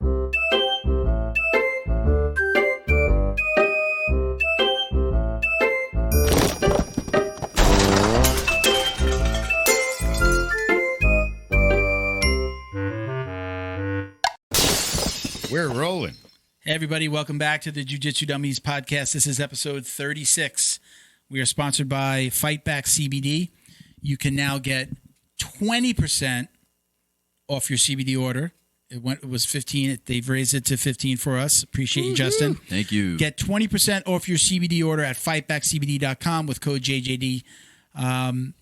We're rolling. Hey, everybody. Welcome back to the Jiu-Jitsu Dummies podcast. This is episode 36. We are sponsored by Fightback CBD. You can now get 20% off your CBD order. It was 15. They've raised it to 15 for us. Appreciate you, Justin. Thank you. Get 20% off your CBD order at fightbackcbd.com with code JJD. Highly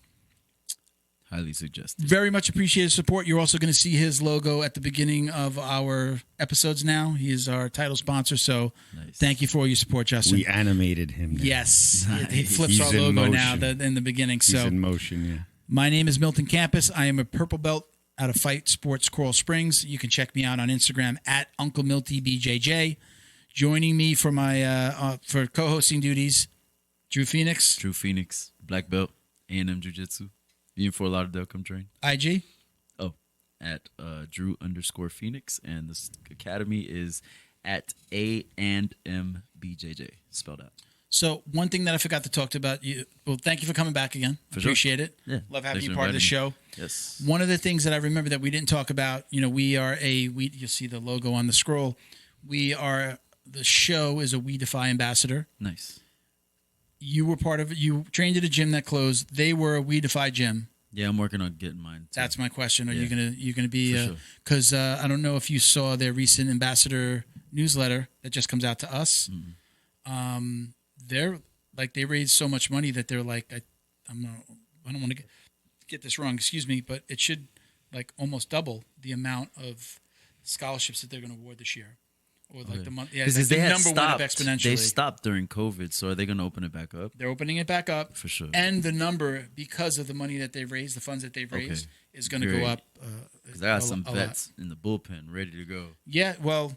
suggested. Very much appreciated support. You're also going to see his logo at the beginning of our episodes now. He is our title sponsor, so Thank you for all your support, Justin. We animated him now. Yes. Nice. He flips He's our logo now in the beginning. He's in motion, yeah. My name is Milton Campus. I am a purple belt out of Fight Sports Coral Springs. You can check me out on Instagram at Uncle Milty BJJ. Joining me for my for co-hosting duties, Drew Phoenix. Drew Phoenix, black belt, A&M Jiu-Jitsu. You in Fort Lauderdale, come train. IG? Oh, at Drew_Phoenix. And the academy is at A&M BJJ, spelled out. So one thing that I forgot to talk about, thank you for coming back again. Appreciate it. Yeah. Love having you part of the show. Yes. One of the things that I remember that we didn't talk about, we are you'll see the logo on the scroll. The show is a We Defy ambassador. Nice. You were part of it. You trained at a gym that closed. They were a We Defy gym. Yeah, I'm working on getting mine. Too. That's my question. Are you gonna be? Because sure. I don't know if you saw their recent ambassador newsletter that just comes out to us. Mm-hmm. They're like they raised so much money that they're like I don't want to get this wrong. Excuse me, but it should like almost double the amount of scholarships that they're going to award this year. Or like the month, yeah, because like they number one exponentially. They stopped during COVID, so are they going to open it back up? They're opening it back up for sure. And the number, because of the money that they've raised, the funds that they've raised, is going to go up. Because I got some vets in the bullpen ready to go. Yeah, well,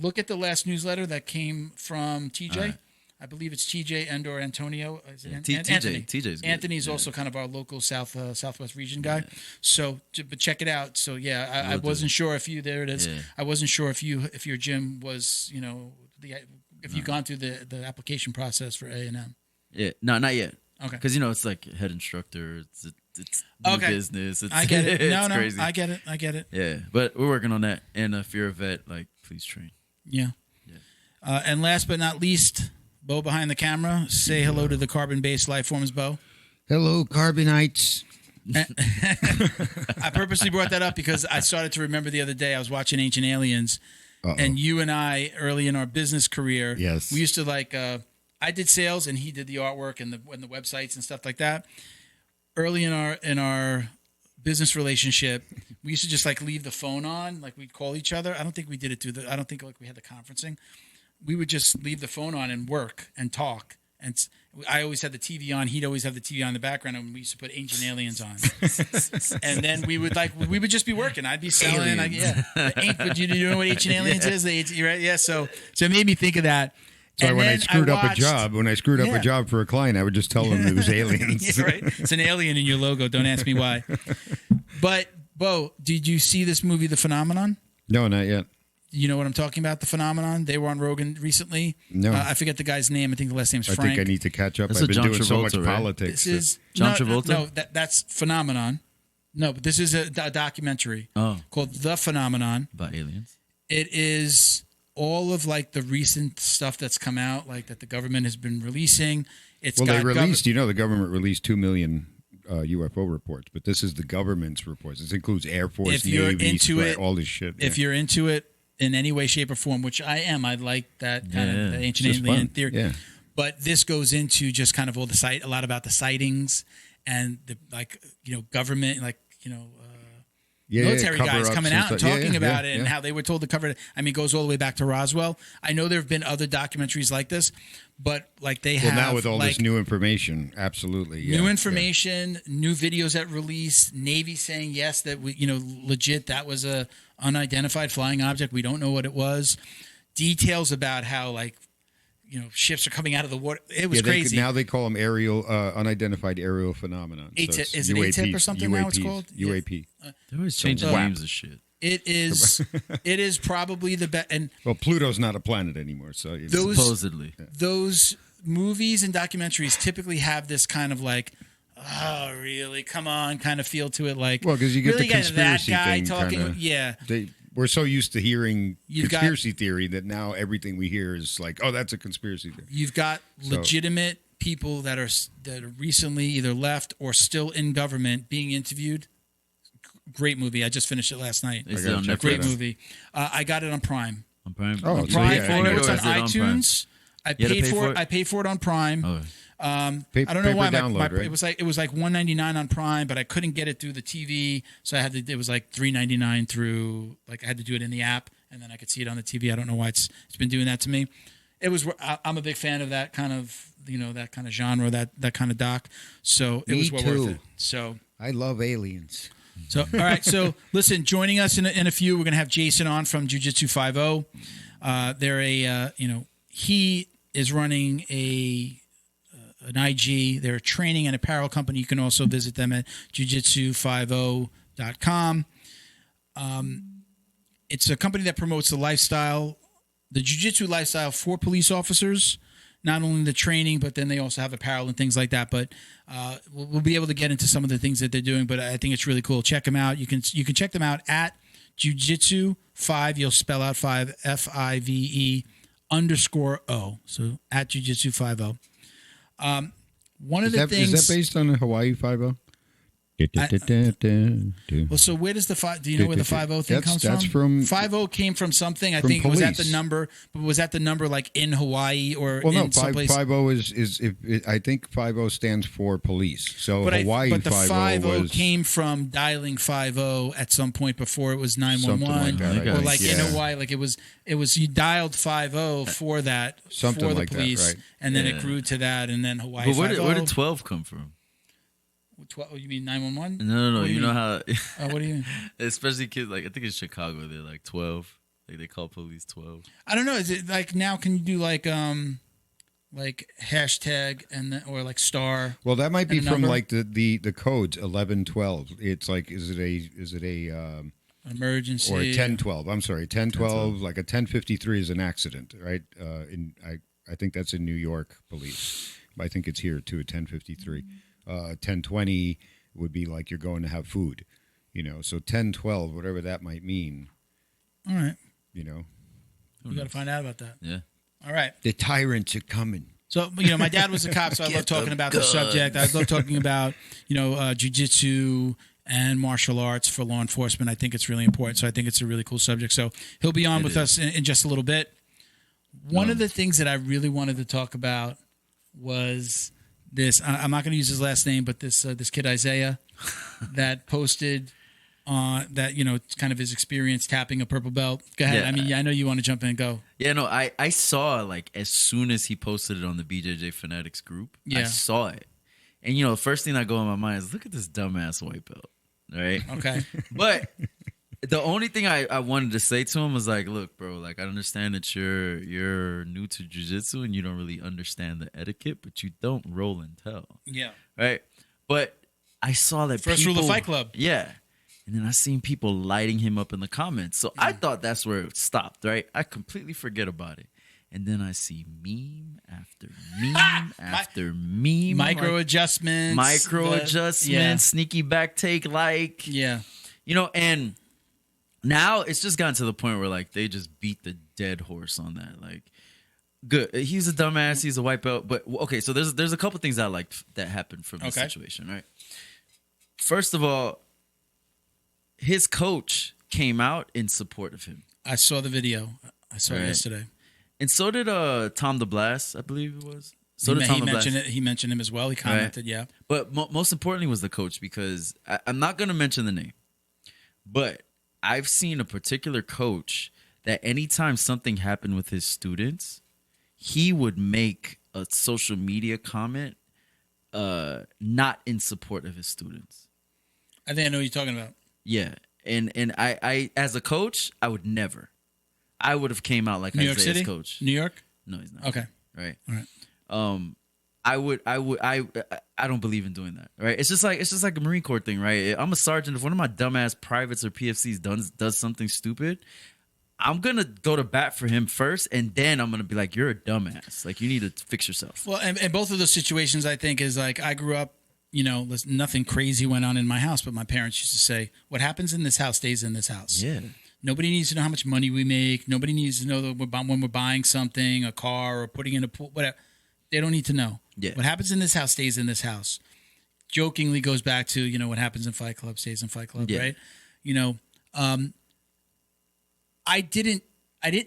look at the last newsletter that came from TJ. Right. I believe it's TJ and/or Antonio. Anthony. TJ's good. Anthony's also kind of our local Southwest region guy. Yeah. So, but check it out. So yeah, I wasn't sure if you there it is. Yeah. I wasn't sure if your gym was if you've gone through the application process for A&M. Yeah, no, not yet. Okay, because it's like head instructor. It's new business. I get it. No, crazy. I get it. Yeah, but we're working on that. And if you're a vet, please train. Yeah. And last but not least, Bo behind the camera. Say hello to the carbon-based life forms, Bo. Hello, Carbonites. I purposely brought that up because I started to remember the other day I was watching Ancient Aliens, and you and I, early in our business career, we used to I did sales and he did the artwork and the websites and stuff like that. Early in our business relationship, we used to just leave the phone on, we'd call each other. I don't think we did it I don't think we had the conferencing. We would just leave the phone on and work and talk. And I always had the TV on. He'd always have the TV on in the background, and we used to put Ancient Aliens on. And then we would just be working. I'd be selling. But you know what Ancient Aliens is? Right? Yeah. So it made me think of that. So when I screwed up a job for a client, I would just tell them it was aliens. Yeah, right. It's an alien in your logo. Don't ask me why. But Bo, did you see this movie, The Phenomenon? No, not yet. You know what I'm talking about, The Phenomenon? They were on Rogan recently. No. I forget the guy's name. I think the last name's Frank. I think I need to catch up. I've been doing so much politics. This is John Travolta? No, that's Phenomenon. No, but this is a documentary called The Phenomenon. About aliens? It is all of the recent stuff that's come out, that the government has been releasing. The government released 2 million UFO reports, but this is the government's reports. This includes Air Force, Navy, all this shit. If you're into it, in any way, shape, or form, which I am. I like that kind of the ancient alien theory. Yeah. But this goes into just kind of all a lot about the sightings and the government, military guys coming out and talking about it and how they were told to cover it. I mean, it goes all the way back to Roswell. I know there have been other documentaries like this, but they have now with all this new information, absolutely. New information, new videos that release, Navy saying yes, that legit that was a unidentified flying object. We don't know what it was. Details about how ships are coming out of the water. It was crazy. Now they call them unidentified aerial phenomenon. Is it ATIP or something UAPs, now it's called? UAP. They're always changing names of shit. It is probably the best. And well, Pluto's not a planet anymore, so supposedly those movies and documentaries typically have this kind of like, oh, really? Come on, kind of feel to it. Like, well, because you get really the conspiracy that guy thing. Talking, kinda, yeah. We're so used to hearing conspiracy theory that now everything we hear is like, oh, that's a conspiracy theory. You've got legitimate people that are recently either left or still in government being interviewed. Great movie. I just finished it last night. Great movie. I got it on Prime. On Prime. Oh, on Prime. I know it's on iTunes. I paid for it on Prime. Oh. I don't know why right? it was like $1.99 on Prime, but I couldn't get it through the TV, so I had to. It was like $3.99 through. Like I had to do it in the app, and then I could see it on the TV. I don't know why it's been doing that to me. It was. I'm a big fan of that kind of that kind of genre, that kind of doc. So it was well worth it. So I love aliens. So all right. So listen, joining us in a few, we're gonna have Jason on from Jiu-Jitsu 50. They're he is running an IG. They're a training and apparel company. You can also visit them at jiu-jitsu50.com. It's a company that promotes the jiu-jitsu lifestyle for police officers, not only the training, but then they also have apparel and things like that. But we'll be able to get into some of the things that they're doing, but I think it's really cool. Check them out. You can check them out at Jiu-Jitsu 5. You'll spell out 5, FIVE _O. So at Jiu-Jitsu 50. One of the things is that based on the Hawaii 50? Well, so where does do you know where the 50 thing comes from? 50 came from something. I think police. Was that the number? But was that the number like in Hawaii or in someplace? 50 is I think 50 stands for police. So Hawaii 50 but the 50 was came from dialing 50 at some point before it was 911 or like in Hawaii, like it was you dialed 50 for that something for the like police, that, right? And then it grew to that, and then Hawaii. But where did 12 come from? 12, you mean 911? No. You know how? What do you mean? Especially kids, like I think in Chicago, they're like 12. Like they call police 12. I don't know. Is it like now? Can you do like hashtag or like star? Well, that might be from like the codes 1112. It's like is it a emergency or a 1012? I'm sorry, 1012. Like a 1053 is an accident, right? I think that's in New York police. I think it's here too. A 1053. 1020 would be like you're going to have food, so 1012, whatever that might mean. All right. We got to find out about that. Yeah. All right. The tyrants are coming. So, my dad was a cop, so I love talking about the subject. I love talking about, jiu-jitsu and martial arts for law enforcement. I think it's really important. So I think it's a really cool subject. So he'll be on with us in just a little bit. One of the things that I really wanted to talk about was this. I'm not going to use his last name, but this kid Isaiah that posted that it's kind of his experience tapping a purple belt. Go ahead. Yeah. I mean, I know you want to jump in and go. Yeah, no, I saw like as soon as he posted it on the BJJ Fanatics group, I saw it, and the first thing that go in my mind is look at this dumbass white belt, right? Okay, but. The only thing I wanted to say to him was like, look, bro, like I understand that you're new to jiu-jitsu and you don't really understand the etiquette, but you don't roll and tell. Yeah. Right? But I saw that First rule of Fight Club. Yeah. And then I seen people lighting him up in the comments. So I thought that's where it stopped, right? I completely forget about it. And then I see meme after meme after meme. Micro adjustments. Sneaky back take like. Yeah. And now it's just gotten to the point where like they just beat the dead horse on that. Like, good. He's a dumbass. He's a white belt. But okay, so there's a couple things I liked that happened from this situation, right? First of all, his coach came out in support of him. I saw the video. I saw it yesterday. And so did Tom DeBlas, I believe it was. So he mentioned him as well. He commented, yeah. But most importantly was the coach because I'm not going to mention the name, but I've seen a particular coach that anytime something happened with his students, he would make a social media comment not in support of his students. I think I know what you're talking about. Yeah. And I as a coach, I would never. I would have came out like New York Isaiah's City? coach. New York? No, he's not. Okay. Right. All right. I don't believe in doing that, right? It's just like a Marine Corps thing, right? I'm a sergeant. If one of my dumbass privates or PFCs does something stupid, I'm gonna go to bat for him first, and then I'm gonna be like, "You're a dumbass. Like, you need to fix yourself." Well, and both of those situations, I think, is like I grew up. Nothing crazy went on in my house, but my parents used to say, "What happens in this house stays in this house." Yeah. Nobody needs to know how much money we make. Nobody needs to know that when we're buying something, a car, or putting in a pool, whatever. They don't need to know. Yeah. What happens in this house stays in this house. Jokingly goes back to, what happens in Fight Club stays in Fight Club, Yeah. right? I didn't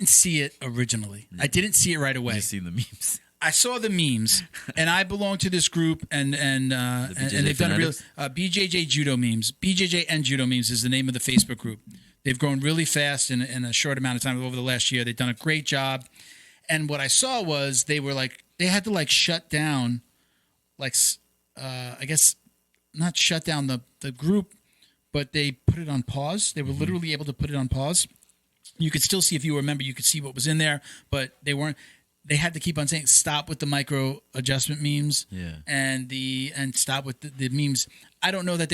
see it originally. I didn't see it right away. You see the memes. I saw the memes, and I belong to this group, and they've done a real BJJ Judo Memes. BJJ and Judo Memes is the name of the Facebook group. They've grown really fast in a short amount of time over the last year. They've done a great job. And what I saw was they had to shut down, I guess not shut down the group, but they put it on pause. They were literally able to put it on pause. You could still see, if you remember, you could see what was in there, but they had to keep on saying, stop with the micro adjustment memes. Yeah. And stop with the memes. I don't know that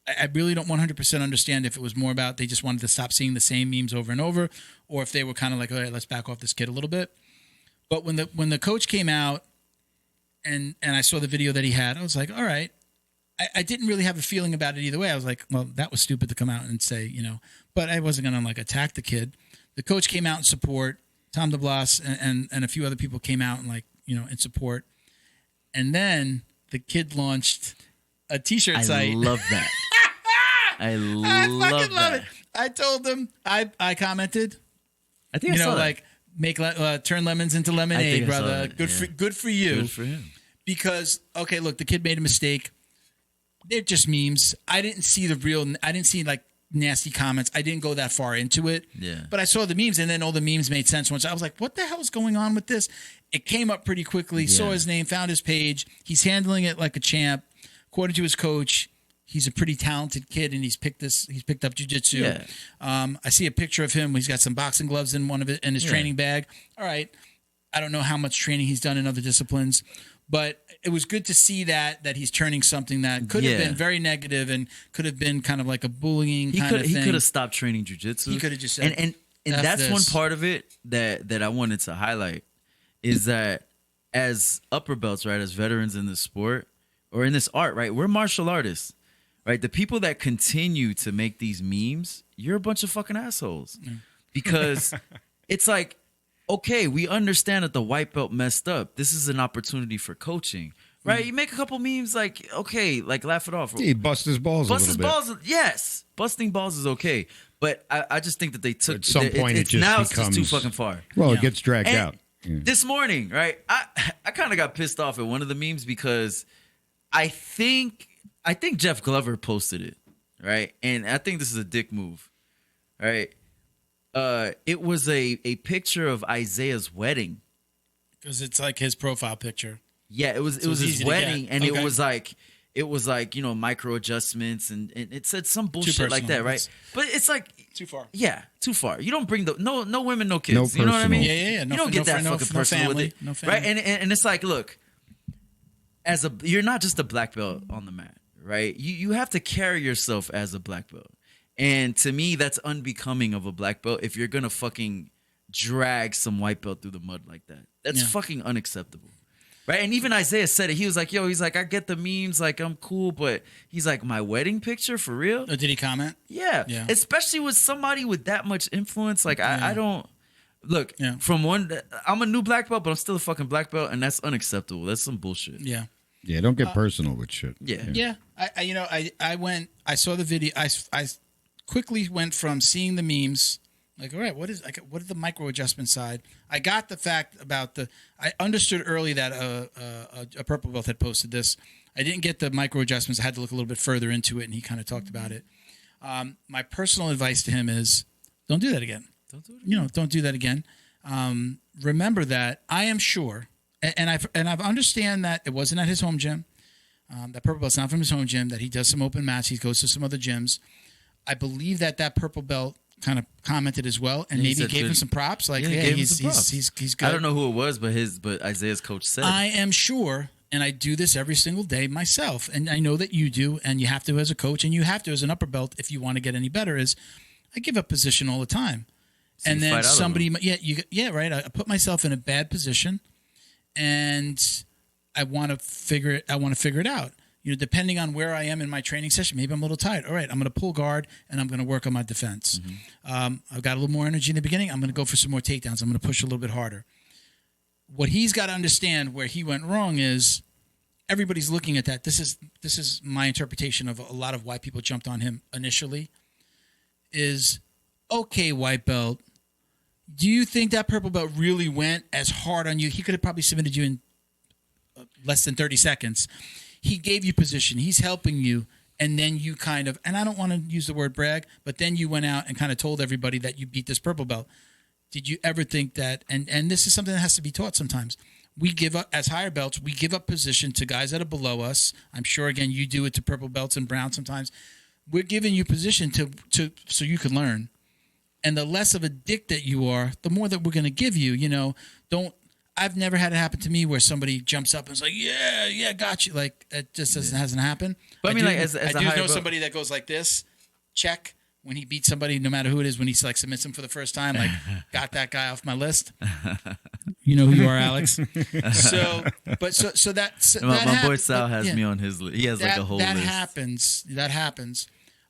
I really don't 100% understand if it was more about they just wanted to stop seeing the same memes over and over, or if they were kind of like, all right, let's back off this kid a little bit. But when the coach came out and I saw the video that he had, I was like, all right. I didn't really have a feeling about it either way. I was like, well, that was stupid to come out and say, but I wasn't going to attack the kid. The coach came out in support. Tom DeBlas and a few other people came out and in support. And then the kid launched a T-shirt site. I love that. I love that. It. I told them. I commented. I think I saw that. Make turn lemons into lemonade, brother. Good for you. Good for him. Because look, the kid made a mistake. They're just memes. I didn't see nasty comments. I didn't go that far into it. Yeah. But I saw the memes, and then all the memes made sense once. I was like, what the hell is going on with this? It came up pretty quickly. Yeah. Saw his name, found his page. He's handling it like a champ. According to his coach, he's a pretty talented kid, and he's picked up jiu-jitsu. Yeah. I see a picture of him. He's got some boxing gloves in his training bag. All right. I don't know how much training he's done in other disciplines, but it was good to see that he's turning something that could have been very negative and could have been kind of like a bullying kind of thing. He could have stopped training jiu-jitsu. He could have just said, and that's one part of it that I wanted to highlight is that as upper belts, right, as veterans in this sport or in this art, right, we're martial artists, right? The people that continue to make these memes, you're a bunch of fucking assholes because it's like, okay, we understand that the white belt messed up. This is an opportunity for coaching, right? You make a couple memes, okay, laugh it off. He bust his balls a little bit. Yes. Busting balls is okay. But I just think that they took... At some point, it just becomes too fucking far. Well, it gets dragged out. Yeah. This morning, right, I kind of got pissed off at one of the memes because I think Jeff Glover posted it, right? And I think this is a dick move, right? It was a picture of Isaiah's wedding. Because it's like his profile picture. Yeah, it was his wedding, and it was like micro adjustments, and it said some bullshit like that, right? But it's like too far. Yeah, too far. You don't bring no women, no kids. No you know what I mean? Yeah. You don't get that fucking personal with it, no family. right? And it's like, look, you're not just a black belt on the mat, right? You have to carry yourself as a black belt. And to me, that's unbecoming of a black belt if you're going to fucking drag some white belt through the mud like that. That's fucking unacceptable. Right? And even Isaiah said it. He was like, I get the memes, I'm cool, but he's like, my wedding picture, for real? Oh, did he comment? Yeah. Especially with somebody with that much influence. I don't... Look, I'm a new black belt, but I'm still a fucking black belt, and that's unacceptable. That's some bullshit. Yeah. Yeah, don't get personal with shit. Yeah. I saw the video. I quickly went from seeing the memes, all right, what is the micro adjustment side? I got the fact about I understood early that a purple belt had posted this. I didn't get the micro adjustments. I had to look a little bit further into it, and he kind of talked about it. My personal advice to him is, don't do that again. Don't do that again. Remember that I am sure, and I understand that it wasn't at his home gym. That purple belt's not from his home gym. That he does some open mats. He goes to some other gyms. I believe that purple belt kind of commented as well, and maybe gave him some props. Like, yeah, he's good. I don't know who it was, but Isaiah's coach said. I am sure, and I do this every single day myself, and I know that you do, and you have to as a coach, and you have to as an upper belt if you want to get any better. Is I give up position all the time, so and then somebody, right. I put myself in a bad position, and I want to figure it out. You know, depending on where I am in my training session, maybe I'm a little tired. All right, I'm going to pull guard, and I'm going to work on my defense. I've got a little more energy in the beginning. I'm going to go for some more takedowns. I'm going to push a little bit harder. What he's got to understand where he went wrong is everybody's looking at that. This is my interpretation of a lot of why people jumped on him initially is, okay, white belt, do you think that purple belt really went as hard on you? He could have probably submitted you in less than 30 seconds. He gave you position. He's helping you. And then you kind of, and I don't want to use the word brag, but then you went out and kind of told everybody that you beat this purple belt. Did you ever think that, and this is something that has to be taught sometimes. We give up, as higher belts, we give up position to guys that are below us. I'm sure, again, you do it to purple belts and brown sometimes. We're giving you position to so you can learn. And the less of a dick that you are, the more that we're going to give you. You know, I've never had it happen to me where somebody jumps up and is like, yeah, got you. Like, it just hasn't happened. But I mean, like, as I do know somebody that goes like this, check, when he beats somebody, no matter who it is, when he like submits him for the first time, like, got that guy off my list. You know who you are, Alex. So my boy Sal has me on his list. He has like a whole list. That happens.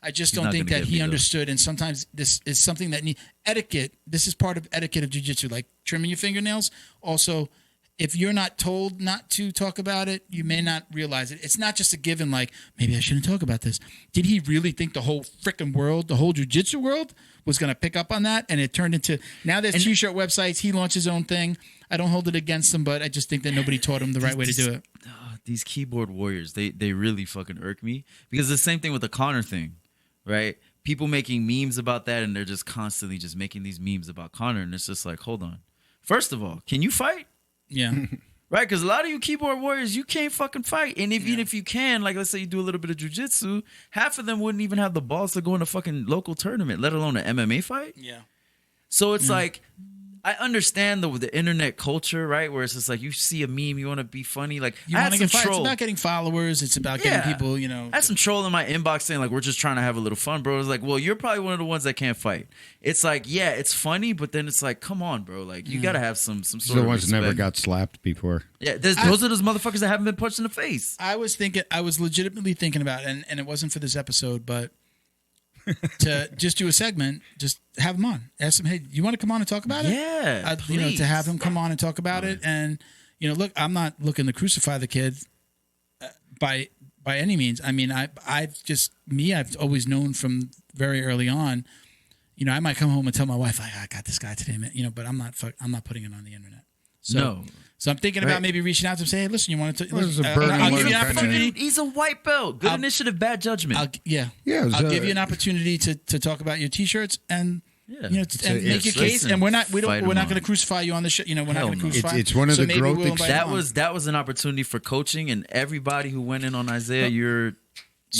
I just don't think that he understood, and sometimes this is something that etiquette. This is part of etiquette of jiu-jitsu, like trimming your fingernails. Also, if you're not told not to talk about it, you may not realize it. It's not just a given, like, maybe I shouldn't talk about this. Did he really think the whole freaking world, the whole jiu-jitsu world, was going to pick up on that? And it turned into, now there's T-shirt websites. He launched his own thing. I don't hold it against him, but I just think that nobody taught him the right way to do it. These keyboard warriors, they really fucking irk me. Because the same thing with the Connor thing. Right? People making memes about that, and they're just constantly just making these memes about Connor, and it's just like, hold on. First of all, can you fight? Yeah. Right? Because a lot of you keyboard warriors, you can't fucking fight. And even if you can, like, let's say you do a little bit of jiu-jitsu, half of them wouldn't even have the balls to go in a fucking local tournament, let alone an MMA fight. Yeah. So it's like, I understand the internet culture, right? Where it's just like you see a meme, you want to be funny. Like, you want to get troll. It's about getting followers. It's about getting people, you know. I had some troll in my inbox saying, like, we're just trying to have a little fun, bro. It's like, well, you're probably one of the ones that can't fight. It's like, yeah, it's funny, but then it's like, come on, bro. Like, you got to have some sort of the ones that never got slapped before. Yeah, those are those motherfuckers that haven't been punched in the face. I was legitimately thinking about it, and it wasn't for this episode, but to just do a segment, just have him on. Ask him, hey, you want to come on and talk about it? Yeah, you know, to have him come on and talk about it. And, you know, look, I'm not looking to crucify the kid by any means. I mean, I've always known from very early on, you know, I might come home and tell my wife, I got this guy today, man, you know, but I'm not putting it on the internet. So I'm thinking about maybe reaching out to him and saying, hey, listen, you want to... I'll give you an opportunity. He's a white belt. Good initiative, bad judgment. I'll give you an opportunity to talk about your T-shirts and... Yeah. You know, and make your case, and we're not going to crucify you on the show. You know, we're not going to crucify. It's one of the growth. That was an opportunity for coaching, and everybody who went in on Isaiah, you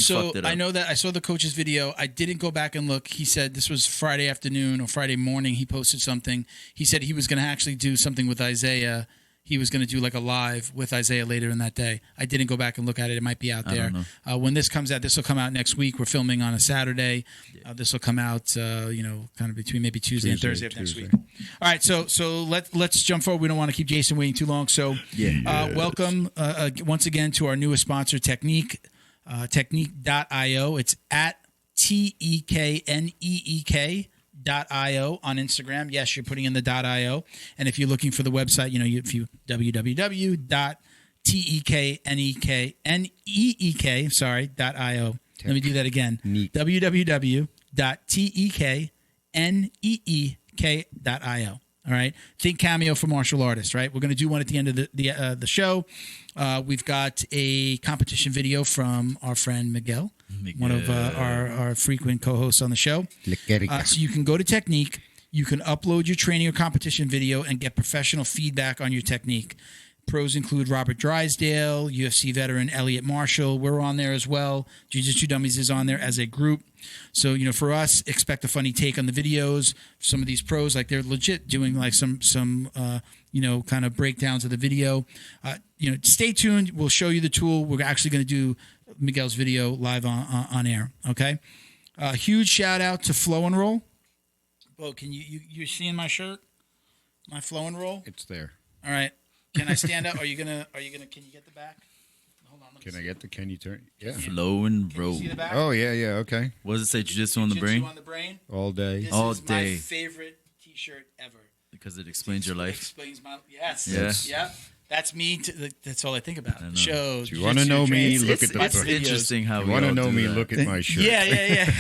fucked it up. I know that I saw the coach's video. I didn't go back and look. He said this was Friday afternoon or Friday morning. He posted something. He said he was going to actually do something with Isaiah. He was going to do like a live with Isaiah later in that day. I didn't go back and look at it. It might be out there. When this comes out, this will come out next week. We're filming on a Saturday. This will come out, kind of between maybe Tuesday and Thursday of next week. All right, so let's jump forward. We don't want to keep Jason waiting too long. So welcome once again to our newest sponsor, Technique, Technique.io. It's at TEKNEEK. .io on Instagram. Yes, you're putting in the .io, and if you're looking for the website, you know, if you www.tekneek.io. Let me do that again. www.tekneek.io. All right. Think cameo for martial artists, right? We're going to do one at the end of the show. We've got a competition video from our friend Miguel. One of our frequent co-hosts on the show. So you can go to Technique. You can upload your training or competition video and get professional feedback on your technique. Pros include Robert Drysdale, UFC veteran Elliot Marshall. We're on there as well. Jiu-Jitsu Dummies is on there as a group. So, for us, expect a funny take on the videos. Some of these pros, like they're legit doing like some kind of breakdowns of the video. Stay tuned. We'll show you the tool. We're actually going to do Miguel's video live on air. Okay. Huge shout out to Flow and Roll. Bo, can you're seeing my shirt? My Flow and Roll? It's there. All right. Can I stand up? Can you get the back? Hold on. Can you turn? Yeah. Flow and Roll. Can you see the back? Oh, yeah, okay. What does it say? Jiu-Jitsu on the brain? Jiu-Jitsu on the brain. All day. This All is day. my favorite T-shirt ever. Because it explains your life. Explains my yes. Yes. Yeah. That's me. That's all I think about. The show. Do you want to know me? Look at the. It's interesting how you want to know me? Look at my shirt. Yeah.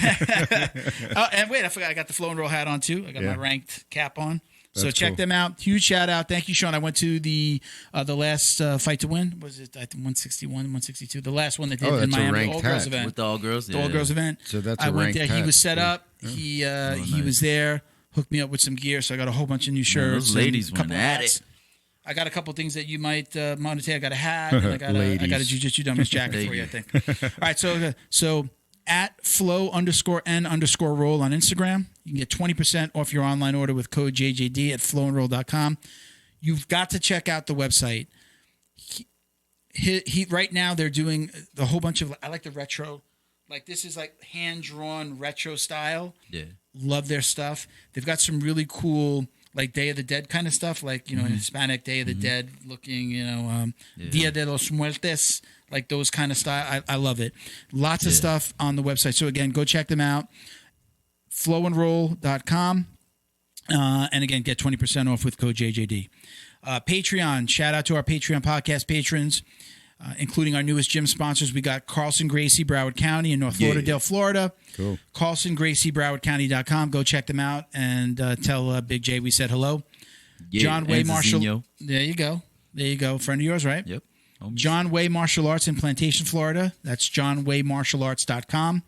Oh, and wait, I forgot. I got the Flow and Roll hat on too. I got my ranked cap on. So check them out. Huge shout out. Thank you, Sean. I went to the last Fight to Win. Was it 161, 162? The last one they did in Miami, all girls event. With the all girls, the all girls event. So that's I went there. Hat. He was set up. He was there. Hooked me up with some gear. So I got a whole bunch of new shirts. Those ladies went at it. I got a couple things that you might want to take. I got a hat. And I got a Jiu-Jitsu Dummies jacket for you, I think. All right. So at flow_n_roll on Instagram. You can get 20% off your online order with code JJD at flowandroll.com. You've got to check out the website. He right now they're doing a whole bunch of, I like the retro, like this is like hand-drawn retro style. Yeah. Love their stuff. They've got some really cool like Day of the Dead kind of stuff, like, Hispanic Day of the Dead looking, Dia de los Muertes, like those kind of style. I love it. Lots of stuff on the website. So again, go check them out. Flowandroll.com. And again, get 20% off with code JJD. Patreon. Shout out to our Patreon podcast patrons, including our newest gym sponsors. We got Carlson Gracie, Broward County in North Lauderdale, Florida. Cool. Carlson Gracie, BrowardCounty.com. Go check them out and tell Big J we said hello. Yeah, John Way Martial. Zino. There you go. Friend of yours, right? Yep. John Way Martial Arts in Plantation, Florida. That's johnwaymartialarts.com.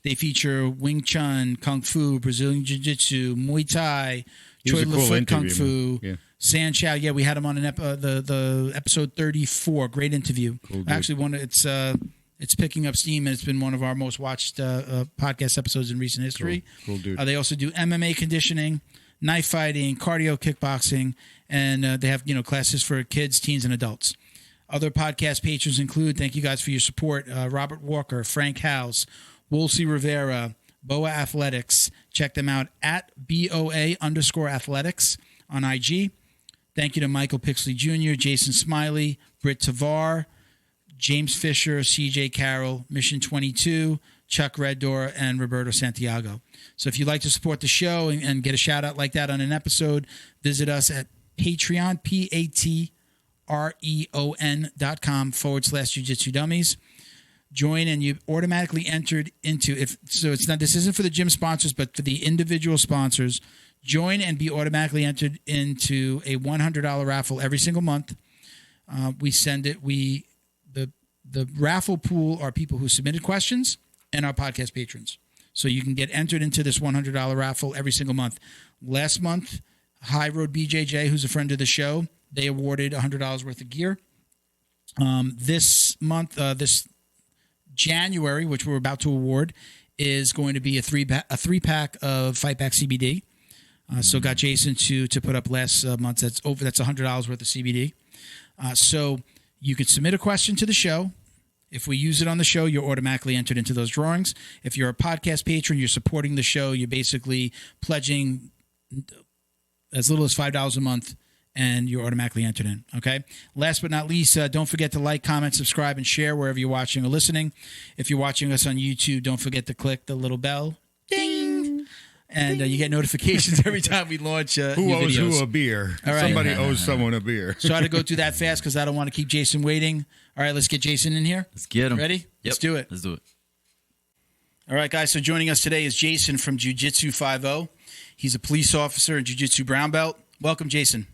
They feature Wing Chun, Kung Fu, Brazilian Jiu-Jitsu, Muay Thai, Choi Foot Kung Fu, San Chow. Yeah, we had him on the episode 34. Great interview. Cool, actually, it's picking up steam, and it's been one of our most watched podcast episodes in recent history. Cool dude. They also do MMA conditioning, knife fighting, cardio kickboxing, and they have classes for kids, teens, and adults. Other podcast patrons include, thank you guys for your support, Robert Walker, Frank House, Wolsey Rivera, Boa Athletics. Check them out at BOA_athletics on IG. Thank you to Michael Pixley Jr., Jason Smiley, Britt Tavar, James Fisher, CJ Carroll, Mission 22, Chuck Reddoor, and Roberto Santiago. So if you'd like to support the show and get a shout out like that on an episode, visit us at Patreon, patreon.com/Jiu-Jitsu Dummies. Join and you automatically entered into this isn't for the gym sponsors, but for the individual sponsors. Join and be automatically entered into a $100 raffle every single month. We send it. The raffle pool are people who submitted questions and our podcast patrons. So you can get entered into this $100 raffle every single month. Last month, High Road BJJ, who's a friend of the show, they awarded $100 worth of gear. This month, this January, which we're about to award, is going to be a three pack of Fight Back CBD. So got Jason to put up last month. That's $100 worth of CBD. So you can submit a question to the show. If we use it on the show, you're automatically entered into those drawings. If you're a podcast patron, you're supporting the show. You're basically pledging as little as $5 a month, and you're automatically entered in, okay? Last but not least, don't forget to like, comment, subscribe, and share wherever you're watching or listening. If you're watching us on YouTube, don't forget to click the little bell. Ding! And you get notifications every time we launch new videos. Who owes who a beer? All right. Somebody owes someone a beer. So I had to go through that fast because I don't want to keep Jason waiting. All right, let's get Jason in here. Let's get him. Ready? Yep. Let's do it. Let's do it. All right, guys. So joining us today is Jason from Jiu-Jitsu 50. He's a police officer in Jiu-Jitsu Brown Belt. Welcome, Jason.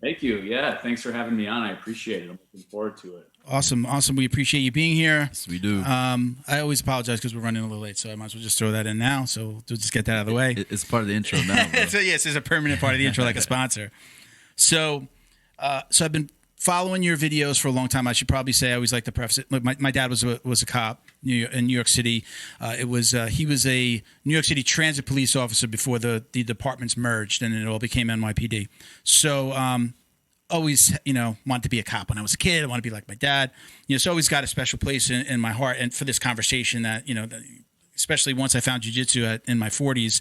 Thank you. Yeah, thanks for having me on. I appreciate it. I'm looking forward to it. Awesome. We appreciate you being here. Yes, we do. I always apologize because we're running a little late, so I might as well just throw that in now. So we'll just get that out of the way. It's part of the intro now. So yes, it's a permanent part of the intro, like a sponsor. So I've been following your videos for a long time. I should probably say, I always like to preface it. Look, my dad was a cop in New York City. He was a New York City transit police officer before the departments merged and it all became NYPD. So always, wanted to be a cop when I was a kid. I wanted to be like my dad. So always got a special place in my heart. And for this conversation that, especially once I found jiu-jitsu in my 40s,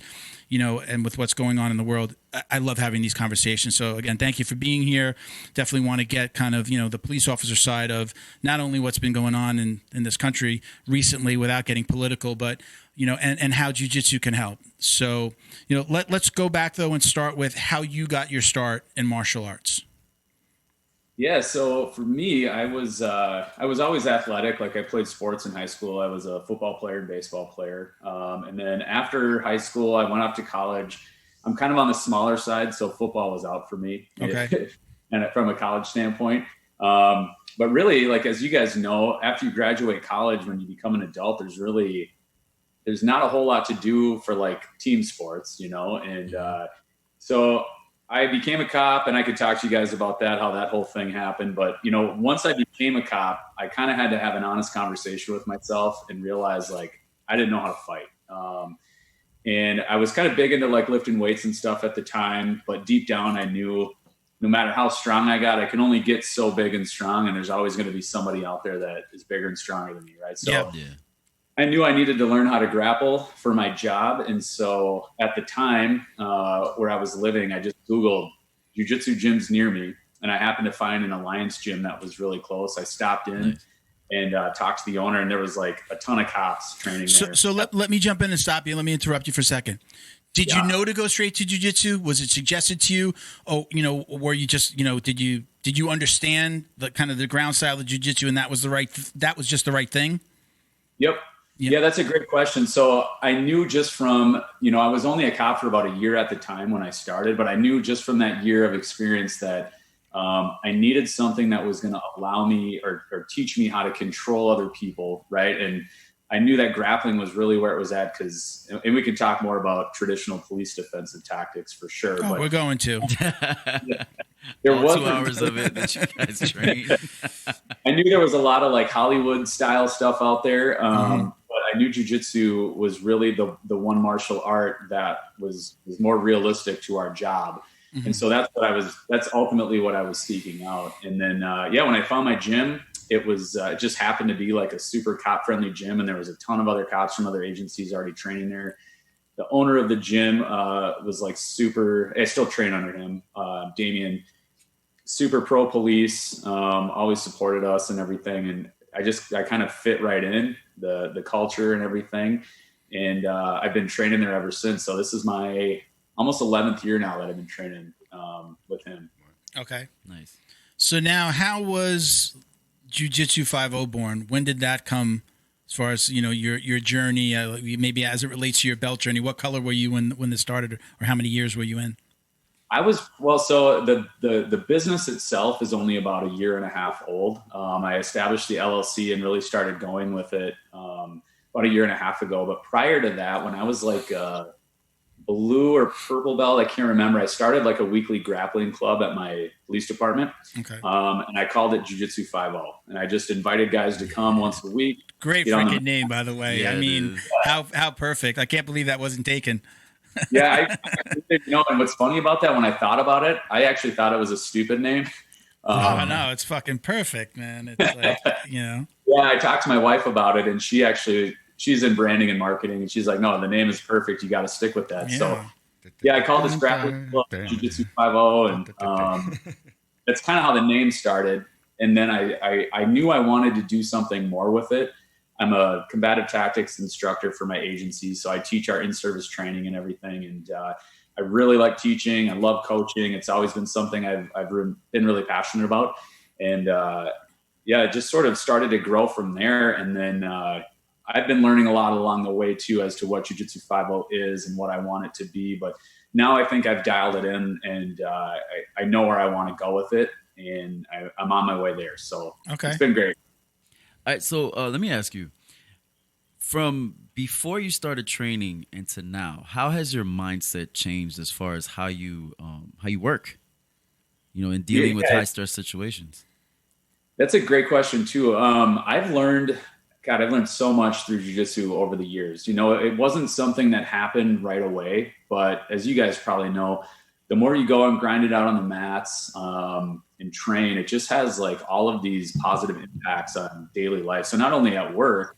and with what's going on in the world, I love having these conversations. So again, thank you for being here. Definitely want to get kind of, the police officer side of not only what's been going on in this country recently without getting political, but, and how jiu-jitsu can help. So, let's go back though and start with how you got your start in martial arts. Yeah, so for me, I was always athletic. Like I played sports in high school. I was a football player and baseball player. And then after high school, I went off to college. I'm kind of on the smaller side, so football was out for me. Okay. And from a college standpoint. But really, like as you guys know, after you graduate college, when you become an adult, there's not a whole lot to do for like team sports, and so I became a cop, and I could talk to you guys about that, how that whole thing happened. But, once I became a cop, I kind of had to have an honest conversation with myself and realize like, I didn't know how to fight. And I was kind of big into like lifting weights and stuff at the time, but deep down I knew no matter how strong I got, I can only get so big and strong. And there's always going to be somebody out there that is bigger and stronger than me. Right. So yeah. I knew I needed to learn how to grapple for my job. And so at the time where I was living, I just Googled jiu-jitsu gyms near me. And I happened to find an Alliance gym that was really close. I stopped in and talked to the owner, and there was like a ton of cops training there. So let me jump in and stop you. Let me interrupt you for a second. Did you know to go straight to jiu-jitsu? Was it suggested to you? Oh, were you just, did you understand the kind of the ground style of jiu-jitsu and that was just the right thing? Yep. Yeah, that's a great question. So I knew just from, I was only a cop for about a year at the time when I started, but I knew just from that year of experience that I needed something that was going to allow me or teach me how to control other people, right? And I knew that grappling was really where it was at and we can talk more about traditional police defensive tactics for sure. Oh, but we're going to. There was 2 hours of it that you guys trained. I knew there was a lot of like Hollywood style stuff out there. But I knew jiu-jitsu was really the one martial art that was more realistic to our job. And so that's ultimately what I was seeking out. And then, when I found my gym, it just happened to be like a super cop friendly gym. And there was a ton of other cops from other agencies already training there. The owner of the gym was like I still train under him, Damien, super pro police, always supported us and everything. And I kind of fit right in the culture and everything. And I've been training there ever since. So this is my almost 11th year now that I've been training with him. Okay. Nice. So now how was Jiu-Jitsu 5.0 born? When did that come as far as, your journey, maybe as it relates to your belt journey? What color were you when this started, or how many years were you in? So the business itself is only about a year and a half old. I established the LLC and really started going with it about a year and a half ago. But prior to that, when I was like a blue or purple belt, I can't remember, I started like a weekly grappling club at my police department. Okay. And I called it Jiu-Jitsu 5.0. And I just invited guys to come once a week. Great freaking name, by the way. Yeah, I mean, how perfect. I can't believe that wasn't taken. Yeah, and what's funny about that, when I thought about it, I actually thought it was a stupid name. No, it's fucking perfect, man. It's like, Yeah, I talked to my wife about it, and she's in branding and marketing, and she's like, no, the name is perfect. You got to stick with that. Yeah. So, I called this grappling club Jiu-Jitsu 5.0, and that's kind of how the name started. And then I knew I wanted to do something more with it. I'm a combative tactics instructor for my agency, so I teach our in-service training and everything. And I really like teaching. I love coaching. It's always been something I've been really passionate about. And it just sort of started to grow from there. And then I've been learning a lot along the way too as to what Jiu-Jitsu 5.0 is and what I want it to be. But now I think I've dialed it in, and I know where I want to go with it, and I'm on my way there. So It's been great. All right, so let me ask you, from before you started training and to now, how has your mindset changed as far as how you work, in dealing with high stress situations? That's a great question too. I've learned so much through jiu-jitsu over the years. It wasn't something that happened right away, but as you guys probably know, the more you go and grind it out on the mats and train, it just has like all of these positive impacts on daily life. So not only at work,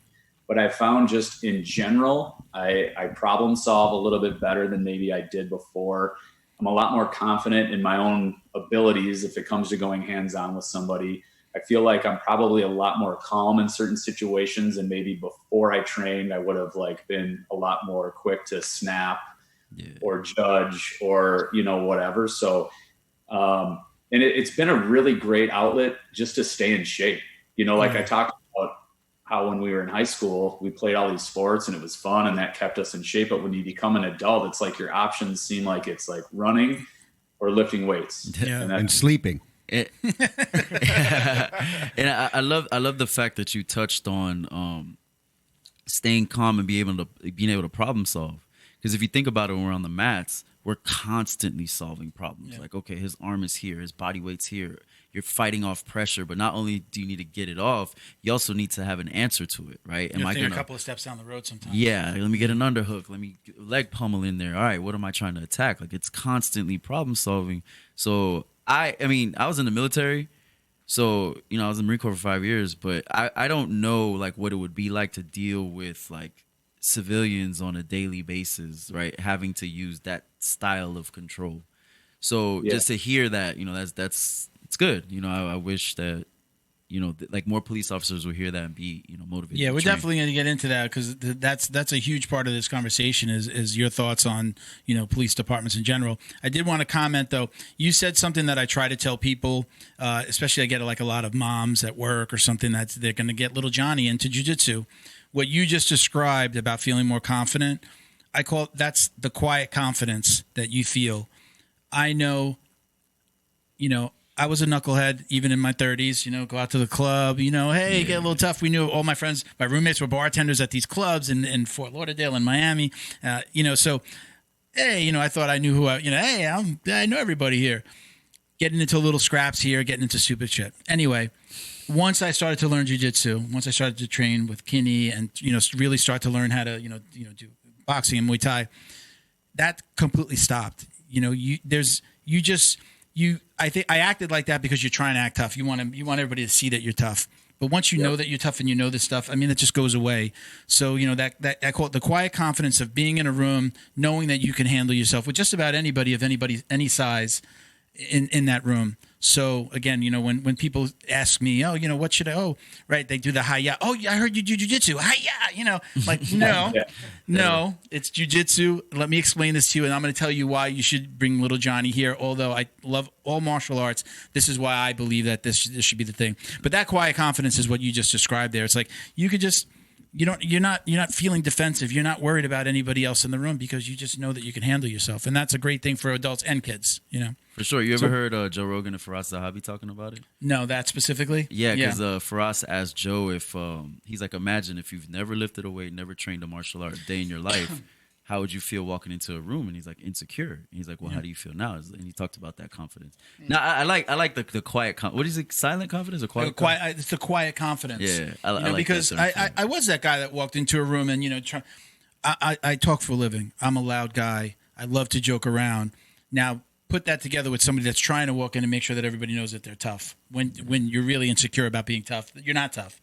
but I found just in general, I problem solve a little bit better than maybe I did before. I'm a lot more confident in my own abilities if it comes to going hands-on with somebody. I feel like I'm probably a lot more calm in certain situations, and maybe before I trained, I would have like been a lot more quick to snap or judge or, whatever. So, and it's been a really great outlet just to stay in shape. I talked about how when we were in high school, we played all these sports and it was fun and that kept us in shape. But when you become an adult, it's like your options seem like it's like running or lifting weights and sleeping. And I love the fact that you touched on staying calm and being able to problem solve. Because if you think about it, when we're on the mats, we're constantly solving problems. Like, okay, his arm is here, his body weight's here. You're fighting off pressure, but not only do you need to get it off, you also need to have an answer to it, right? Am I going a couple of steps down the road sometimes? Yeah, let me get an underhook. Let me leg pummel in there. All right, what am I trying to attack? Like, it's constantly problem solving. So I was in the military, so I was in the Marine Corps for 5 years, but I don't know like what it would be like to deal with like civilians on a daily basis, right? Having to use that style of control. So just to hear that, that's it's good. I wish that like more police officers will hear that and be motivated. Yeah, we're definitely going to get into that because that's a huge part of this conversation is your thoughts on police departments in general. I did want to comment though. You said something that I try to tell people, especially I get like a lot of moms at work or something that they're going to get little Johnny into jiu-jitsu. What you just described about feeling more confident, I call that's the quiet confidence that you feel. I know, I was a knucklehead even in my 30s, go out to the club, hey, get a little tough. We knew all my friends, my roommates were bartenders at these clubs in Fort Lauderdale and Miami, so, hey, I thought I knew who I know everybody here. Getting into little scraps here, getting into stupid shit. Anyway, once I started to learn jiu-jitsu, once I started to train with Kinney and, really start to learn how to, do boxing and Muay Thai, that completely stopped. I think I acted like that because you're trying to act tough. You want everybody to see that you're tough. But once you know that you're tough and you know this stuff, it just goes away. So, that I call it the quiet confidence of being in a room, knowing that you can handle yourself with just about anybody of any size in that room. So again, when people ask me, what should I, right. They do the hi-ya. Oh, I heard you do jiu-jitsu. Hi-ya, like, no, it's jiu-jitsu. Let me explain this to you. And I'm going to tell you why you should bring little Johnny here. Although I love all martial arts, this is why I believe that this should be the thing. But that quiet confidence is what you just described there. It's like, you could just, you're not feeling defensive. You're not worried about anybody else in the room because you just know that you can handle yourself. And that's a great thing for adults and kids, For sure. You ever heard Joe Rogan and Faraz Zahabi talking about it? No, that specifically? Yeah, because Faraz asked Joe if he's like, imagine if you've never lifted a weight, never trained a martial art a day in your life, how would you feel walking into a room? And he's like, insecure. And he's like, well, how do you feel now? And he talked about that confidence. Now, I like the quiet what is it? Silent confidence or quiet? It's the quiet confidence. Yeah, I like because I was that guy that walked into a room and I talk for a living. I'm a loud guy. I love to joke around. Now, put that together with somebody that's trying to walk in and make sure that everybody knows that they're tough. When you're really insecure about being tough, you're not tough.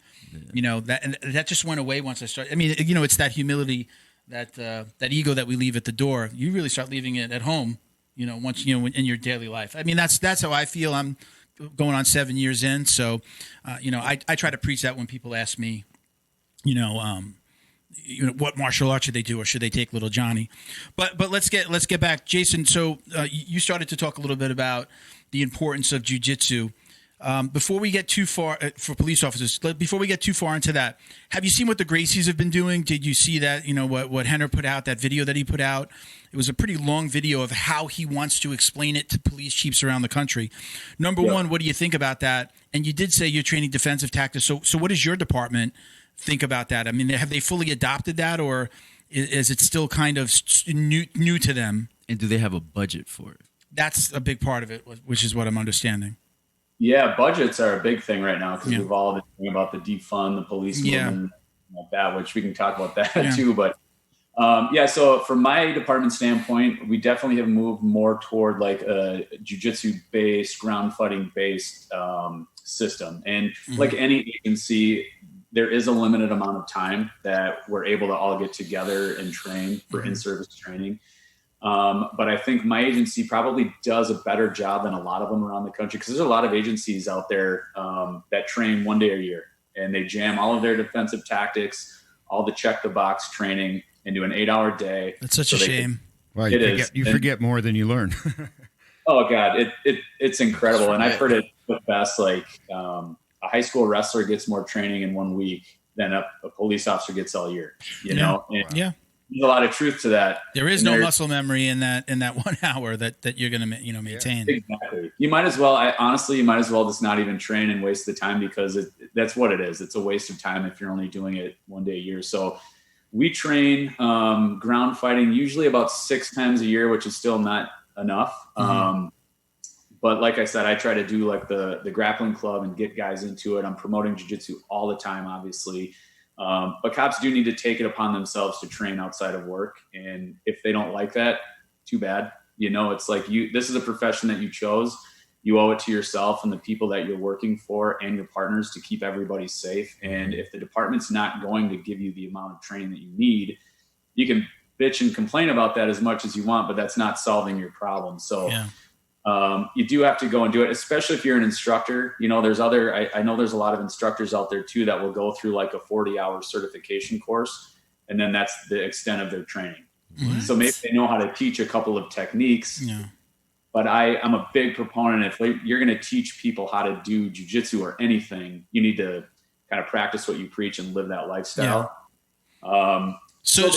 Yeah. That just went away once I started. It's that humility, that ego that we leave at the door. You really start leaving it at home. Once in your daily life. That's how I feel. I'm going on 7 years in. So, I try to preach that when people ask me, what martial arts should they do, or should they take little Johnny? But let's get back, Jason. So you started to talk a little bit about the importance of jiu-jitsu. Before we get too far for police officers, before we get too far into that, have you seen what the Gracies have been doing? Did you see that? What Henner put out, that video that he put out? It was a pretty long video of how he wants to explain it to police chiefs around the country. Number one, what do you think about that? And you did say you're training defensive tactics. So what does your department think about that? Have they fully adopted that, or is it still kind of new to them? And do they have a budget for it? That's a big part of it, which is what I'm understanding. Yeah, budgets are a big thing right now because we've all been talking about the defund the police movement, like that, which we can talk about that too. But so from my department standpoint, we definitely have moved more toward like a jiu-jitsu based, ground fighting based system. And like any agency, there is a limited amount of time that we're able to all get together and train for in-service training. But I think my agency probably does a better job than a lot of them around the country, because there's a lot of agencies out there that train one day a year, and they jam all of their defensive tactics, all the check the box training into an 8-hour day. That's such a shame. Well, you forget more than you learn. Oh God, it's incredible. And I've heard it put best, like a high school wrestler gets more training in 1 week than a police officer gets all year, you know? And there's a lot of truth to that. There is no muscle memory in that 1 hour that you're going to maintain. Yeah, exactly. You might as well, honestly, just not even train and waste the time, because that's what it is. It's a waste of time if you're only doing it 1 day a year. So we train ground fighting usually about 6 times a year, which is still not enough. But like I said, I try to do like the grappling club and get guys into it. I'm promoting jiu-jitsu all the time, obviously. But cops do need to take it upon themselves to train outside of work. And if they don't like that, too bad. You know, it's like this is a profession that you chose. You owe it to yourself and the people that you're working for and your partners to keep everybody safe. And if the department's not going to give you the amount of training that you need, you can bitch and complain about that as much as you want, but that's not solving your problem. So you do have to go and do it, especially if you're an instructor. You know, I know there's a lot of instructors out there too that will go through like a 40-hour certification course, and then that's the extent of their training. What? So maybe they know how to teach a couple of techniques, but I'm a big proponent. If you're going to teach people how to do jiu-jitsu or anything, you need to kind of practice what you preach and live that lifestyle. So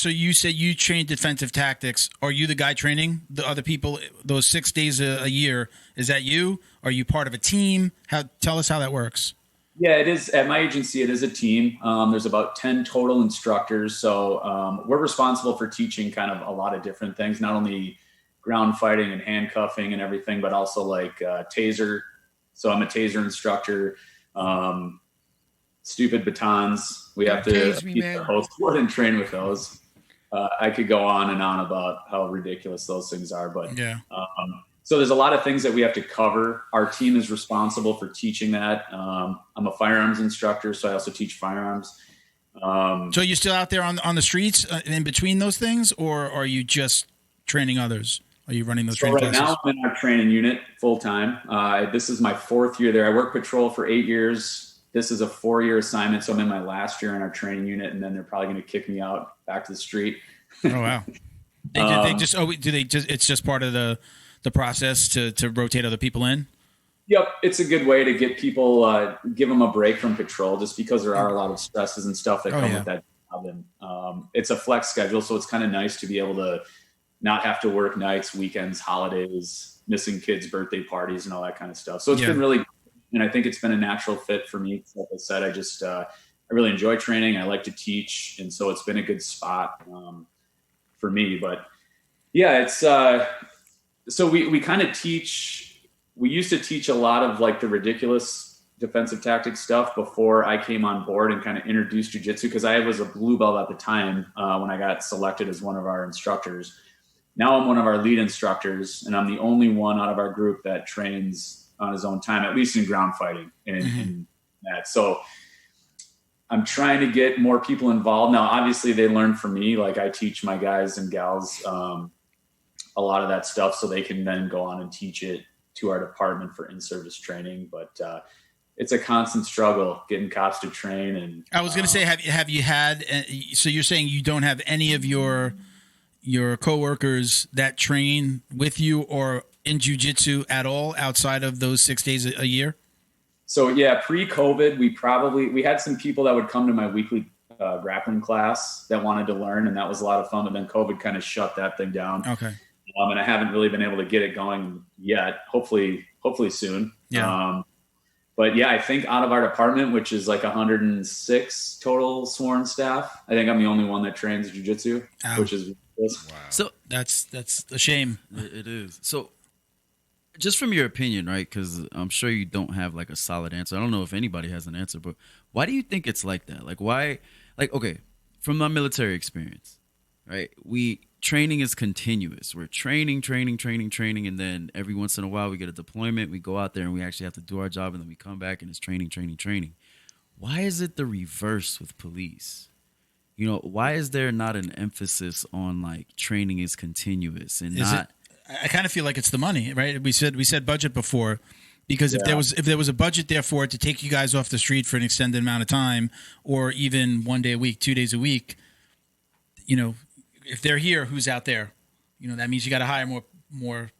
you said you train defensive tactics. Are you the guy training the other people those 6 days a year? Is that you? Are you part of a team? Tell us how that works. Yeah, it is. At my agency, it is a team. There's about 10 total instructors. So we're responsible for teaching kind of a lot of different things, not only ground fighting and handcuffing and everything, but also like taser. So I'm a taser instructor. Stupid batons. We have to keep the host and train with those. I could go on and on about how ridiculous those things are, but so there's a lot of things that we have to cover. Our team is responsible for teaching that. I'm a firearms instructor, so I also teach firearms. So you're still out there on the streets in between those things, or are you just training others? Are you running those training classes? Right now I'm in our training unit full time. This is my 4th year there. I worked patrol for 8 years. This is a 4-year assignment, so I'm in my last year in our training unit, and then they're probably going to kick me out back to the street. Oh wow! It's just part of the process to rotate other people in? Yep, it's a good way to get people, give them a break from patrol, just because there are a lot of stresses and stuff that come with that job. And it's a flex schedule, so it's kind of nice to be able to not have to work nights, weekends, holidays, missing kids' birthday parties, and all that kind of stuff. So it's been really. And I think it's been a natural fit for me. Like I said, I really enjoy training. I like to teach. And so it's been a good spot for me. But yeah, it's so we kind of teach. We used to teach a lot of like the ridiculous defensive tactics stuff before I came on board and kind of introduced jiu-jitsu, because I was a blue belt at the time when I got selected as one of our instructors. Now I'm one of our lead instructors, and I'm the only one out of our group that trains on his own time, at least in ground fighting and that. So I'm trying to get more people involved. Now, obviously they learn from me. Like I teach my guys and gals a lot of that stuff, so they can then go on and teach it to our department for in-service training. But it's a constant struggle getting cops to train. And I was going to say, have you had, so you're saying you don't have any of your coworkers that train with you or in jiu-jitsu at all outside of those 6 days a year? So yeah, pre-COVID, we had some people that would come to my weekly grappling class that wanted to learn, and that was a lot of fun. But then COVID kind of shut that thing down. Okay. And I haven't really been able to get it going yet. Hopefully soon. Yeah. But yeah, I think out of our department, which is like 106 total sworn staff, I think I'm the only one that trains jiu-jitsu, which is ridiculous. Wow. So that's a shame. It is. So just from your opinion, right? Because I'm sure you don't have like a solid answer. I don't know if anybody has an answer, but why do you think it's like that? Like why? Like okay, from my military experience, right? Training is continuous. We're training, and then every once in a while we get a deployment. We go out there and we actually have to do our job, and then we come back and it's training. Why is it the reverse with police? You know, why is there not an emphasis on like training is continuous and not? I kind of feel like it's the money, right? We said budget before, because if there was a budget there for it to take you guys off the street for an extended amount of time, or even 1 day a week, 2 days a week, you know, if they're here, who's out there? You know, that means you got to hire more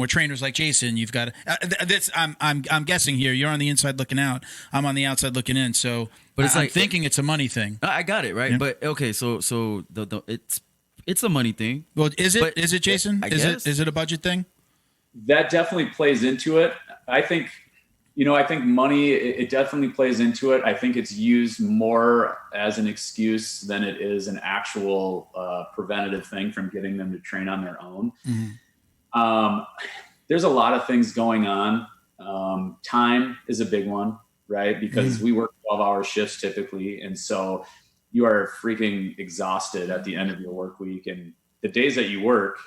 trainers like Jason. You've got I'm guessing here. You're on the inside looking out. I'm on the outside looking in. So, but I'm thinking it's a money thing. I got it right, yeah. But okay, so it's a money thing. Well, is it, Jason? Is it a budget thing? That definitely plays into it. I think money, it definitely plays into it. I think it's used more as an excuse than it is an actual preventative thing from getting them to train on their own. Mm-hmm. There's a lot of things going on. Time is a big one, right? Because we work 12-hour shifts typically. And so you are freaking exhausted at the end of your work week. And the days that you work,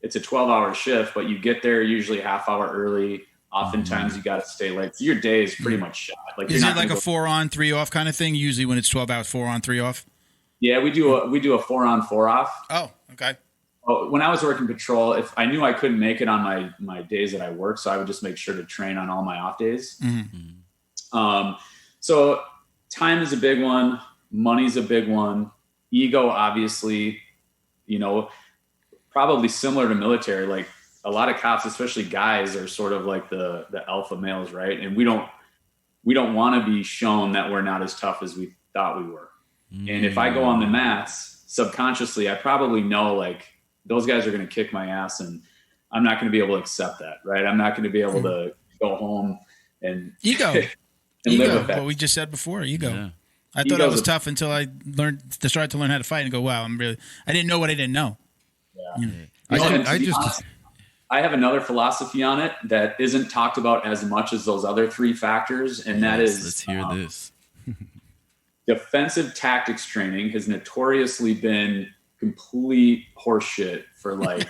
it's a 12-hour shift, but you get there usually a half hour early. Oftentimes you got to stay late. So your day is pretty much shot. Like, is it like a 4 on 3 off kind of thing? Usually when it's 12 hours, 4 on 3 off. Yeah, we do a 4 on 4 off. Oh, okay. When I was working patrol, if I knew I couldn't make it on my days that I work, so I would just make sure to train on all my off days. Mm-hmm. So time is a big one. Money's a big one. Ego, obviously, probably similar to military. Like a lot of cops, especially guys, are sort of like the alpha males, right? And we don't want to be shown that we're not as tough as we thought we were. And if I go on the mats, subconsciously, I probably know like those guys are going to kick my ass, and I'm not going to be able to accept that, right? I'm not going to be able to go home and ego. Live with that. What we just said before, ego. Yeah. I thought I was tough until I started to learn how to fight and go, wow, I didn't know what I didn't know. Yeah. I have another philosophy on it that isn't talked about as much as those other 3 factors. And that is, let's hear this. Defensive tactics training has notoriously been complete horseshit for like,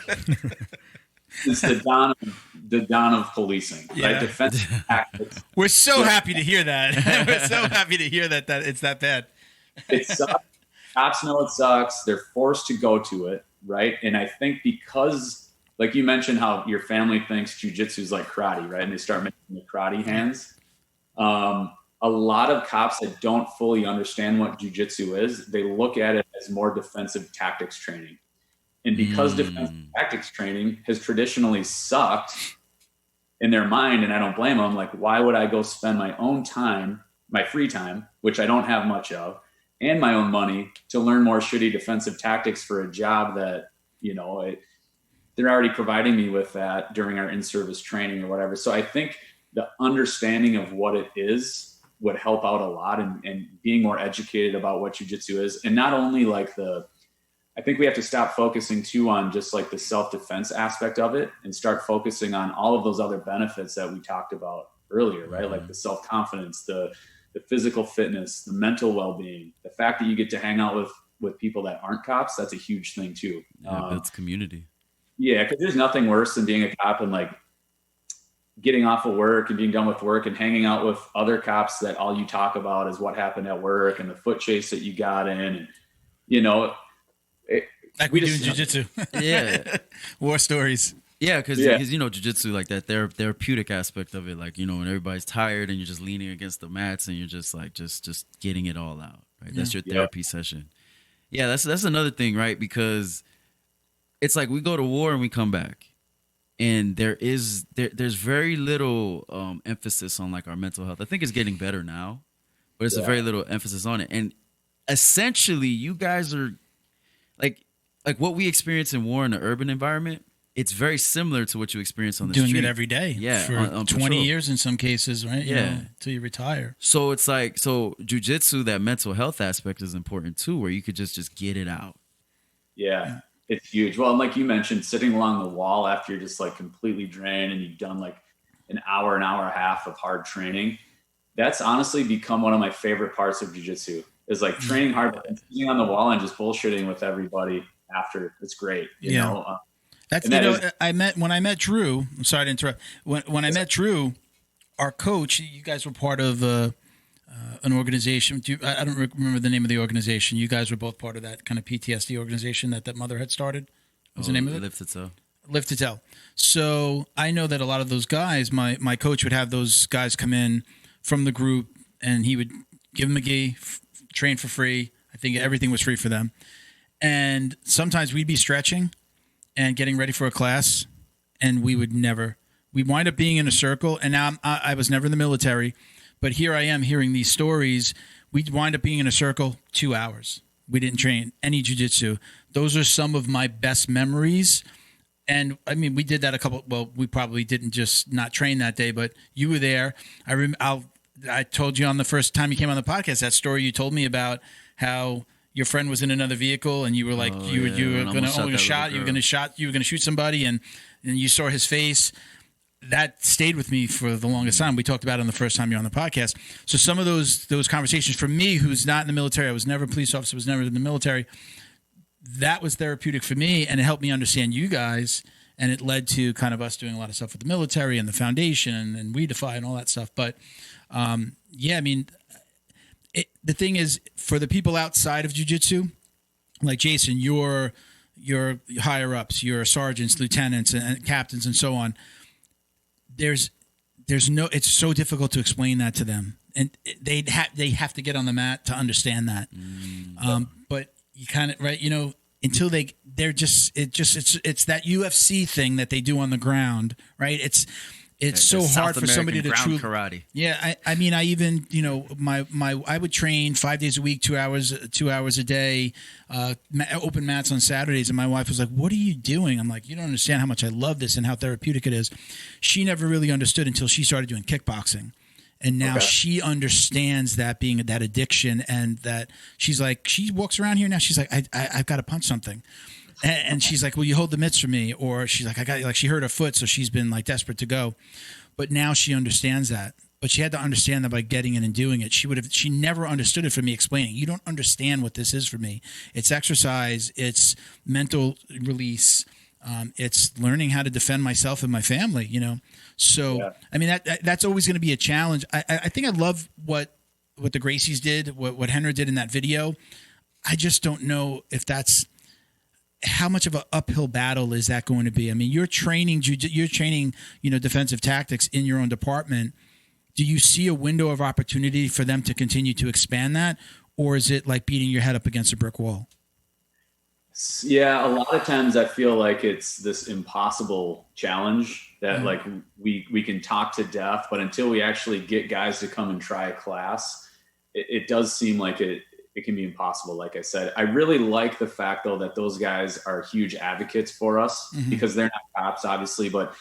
it's the dawn of policing, right? Defensive tactics. We're so happy to hear that. We're so happy to hear that it's that bad. It sucks. Cops know it sucks. They're forced to go to it, right? And I think because, like you mentioned, how your family thinks jiu-jitsu is like karate, right? And they start making the karate hands. A lot of cops that don't fully understand what jiu-jitsu is, they look at it as more defensive tactics training. And because defensive tactics training has traditionally sucked in their mind, and I don't blame them, like, why would I go spend my own time, my free time, which I don't have much of, and my own money to learn more shitty defensive tactics for a job that, they're already providing me with that during our in-service training or whatever. So I think the understanding of what it is would help out a lot, and being more educated about what jiu-jitsu is. And not only like I think we have to stop focusing too on just like the self-defense aspect of it and start focusing on all of those other benefits that we talked about earlier, right? Like the self-confidence, the physical fitness, the mental well-being, the fact that you get to hang out with people that aren't cops. That's a huge thing too. Yeah, that's community. Yeah. Because there's nothing worse than being a cop and like getting off of work and being done with work and hanging out with other cops that all you talk about is what happened at work and the foot chase that you got in, and like we do in jiu-jitsu. Yeah. War stories. Yeah, because jiu-jitsu, like that therapeutic aspect of it, like, when everybody's tired and you're just leaning against the mats and you're just like just getting it all out, right? That's your therapy session. Yeah, that's another thing, right? Because it's like we go to war and we come back, and there's very little emphasis on like our mental health. I think it's getting better now, but it's a very little emphasis on it. And essentially, you guys are like what we experience in war in the urban environment. It's very similar to what you experience on the street. Doing it every day. Yeah. For on 20 years in some cases, right? Yeah. Until you retire. So it's like, jiu-jitsu, that mental health aspect is important too, where you could just get it out. Yeah. It's huge. Well, and like you mentioned, sitting along the wall after you're just like completely drained and you've done like an hour and a half of hard training, that's honestly become one of my favorite parts of jiu-jitsu, is like training hard and sitting on the wall and just bullshitting with everybody after. It's great. You know? That's, when I met Drew, I'm sorry to interrupt. When I met Drew, our coach, you guys were part of an organization. I don't remember the name of the organization. You guys were both part of that kind of PTSD organization that mother had started. What's the name of it? Lift to Tell. So I know that a lot of those guys, my coach would have those guys come in from the group, and he would give them a gi, train for free. I think everything was free for them. And sometimes we'd be stretching and getting ready for a class, and we wind up being in a circle. And now I was never in the military, but here I am hearing these stories. We'd wind up being in a circle 2 hours. We didn't train any jiu-jitsu. Those are some of my best memories. And I mean, we did that we probably didn't just not train that day, but you were there. I told you on the first time you came on the podcast, that story you told me about how your friend was in another vehicle and you were like, you were going to shoot somebody, and you saw his face. That stayed with me for the longest time. We talked about it on the first time you're on the podcast. So some of those conversations, for me, who's not in the military, I was never a police officer, was never in the military, that was therapeutic for me, and it helped me understand you guys, and it led to kind of us doing a lot of stuff with the military and the foundation and We Defy and all that stuff. But I mean, the thing is, for the people outside of jiu-jitsu, like Jason, your higher ups, your sergeants, lieutenants, and captains, and so on. There's it's so difficult to explain that to them, and they have to get on the mat to understand that. But you kind of, right, until they're just it's that UFC thing that they do on the ground, right? It's so hard for somebody to truly karate. Yeah, I mean, I even I would train 5 days a week, 2 hours a day, open mats on Saturdays, and my wife was like, "What are you doing?" I'm like, "You don't understand how much I love this and how therapeutic it is." She never really understood until she started doing kickboxing, and now she understands that being that addiction, and that she's like, she walks around here now. She's like, I've got to punch something. And she's like, "Will you hold the mitts for me?" Or she's like, she hurt her foot, so she's been like desperate to go. But now she understands that. But she had to understand that by getting in and doing it. She never understood it from me explaining. You don't understand what this is for me. It's exercise. It's mental release. It's learning how to defend myself and my family, So, I mean, that's always going to be a challenge. I think I love what the Gracies did, what Henry did in that video. I just don't know if that's, how much of an uphill battle is that going to be? I mean, you're training, defensive tactics in your own department. Do you see a window of opportunity for them to continue to expand that? Or is it like beating your head up against a brick wall? Yeah, a lot of times I feel like it's this impossible challenge that like we can talk to death, but until we actually get guys to come and try a class, it does seem like it can be impossible. Like I said, I really like the fact though that those guys are huge advocates for us because they're not cops, obviously, but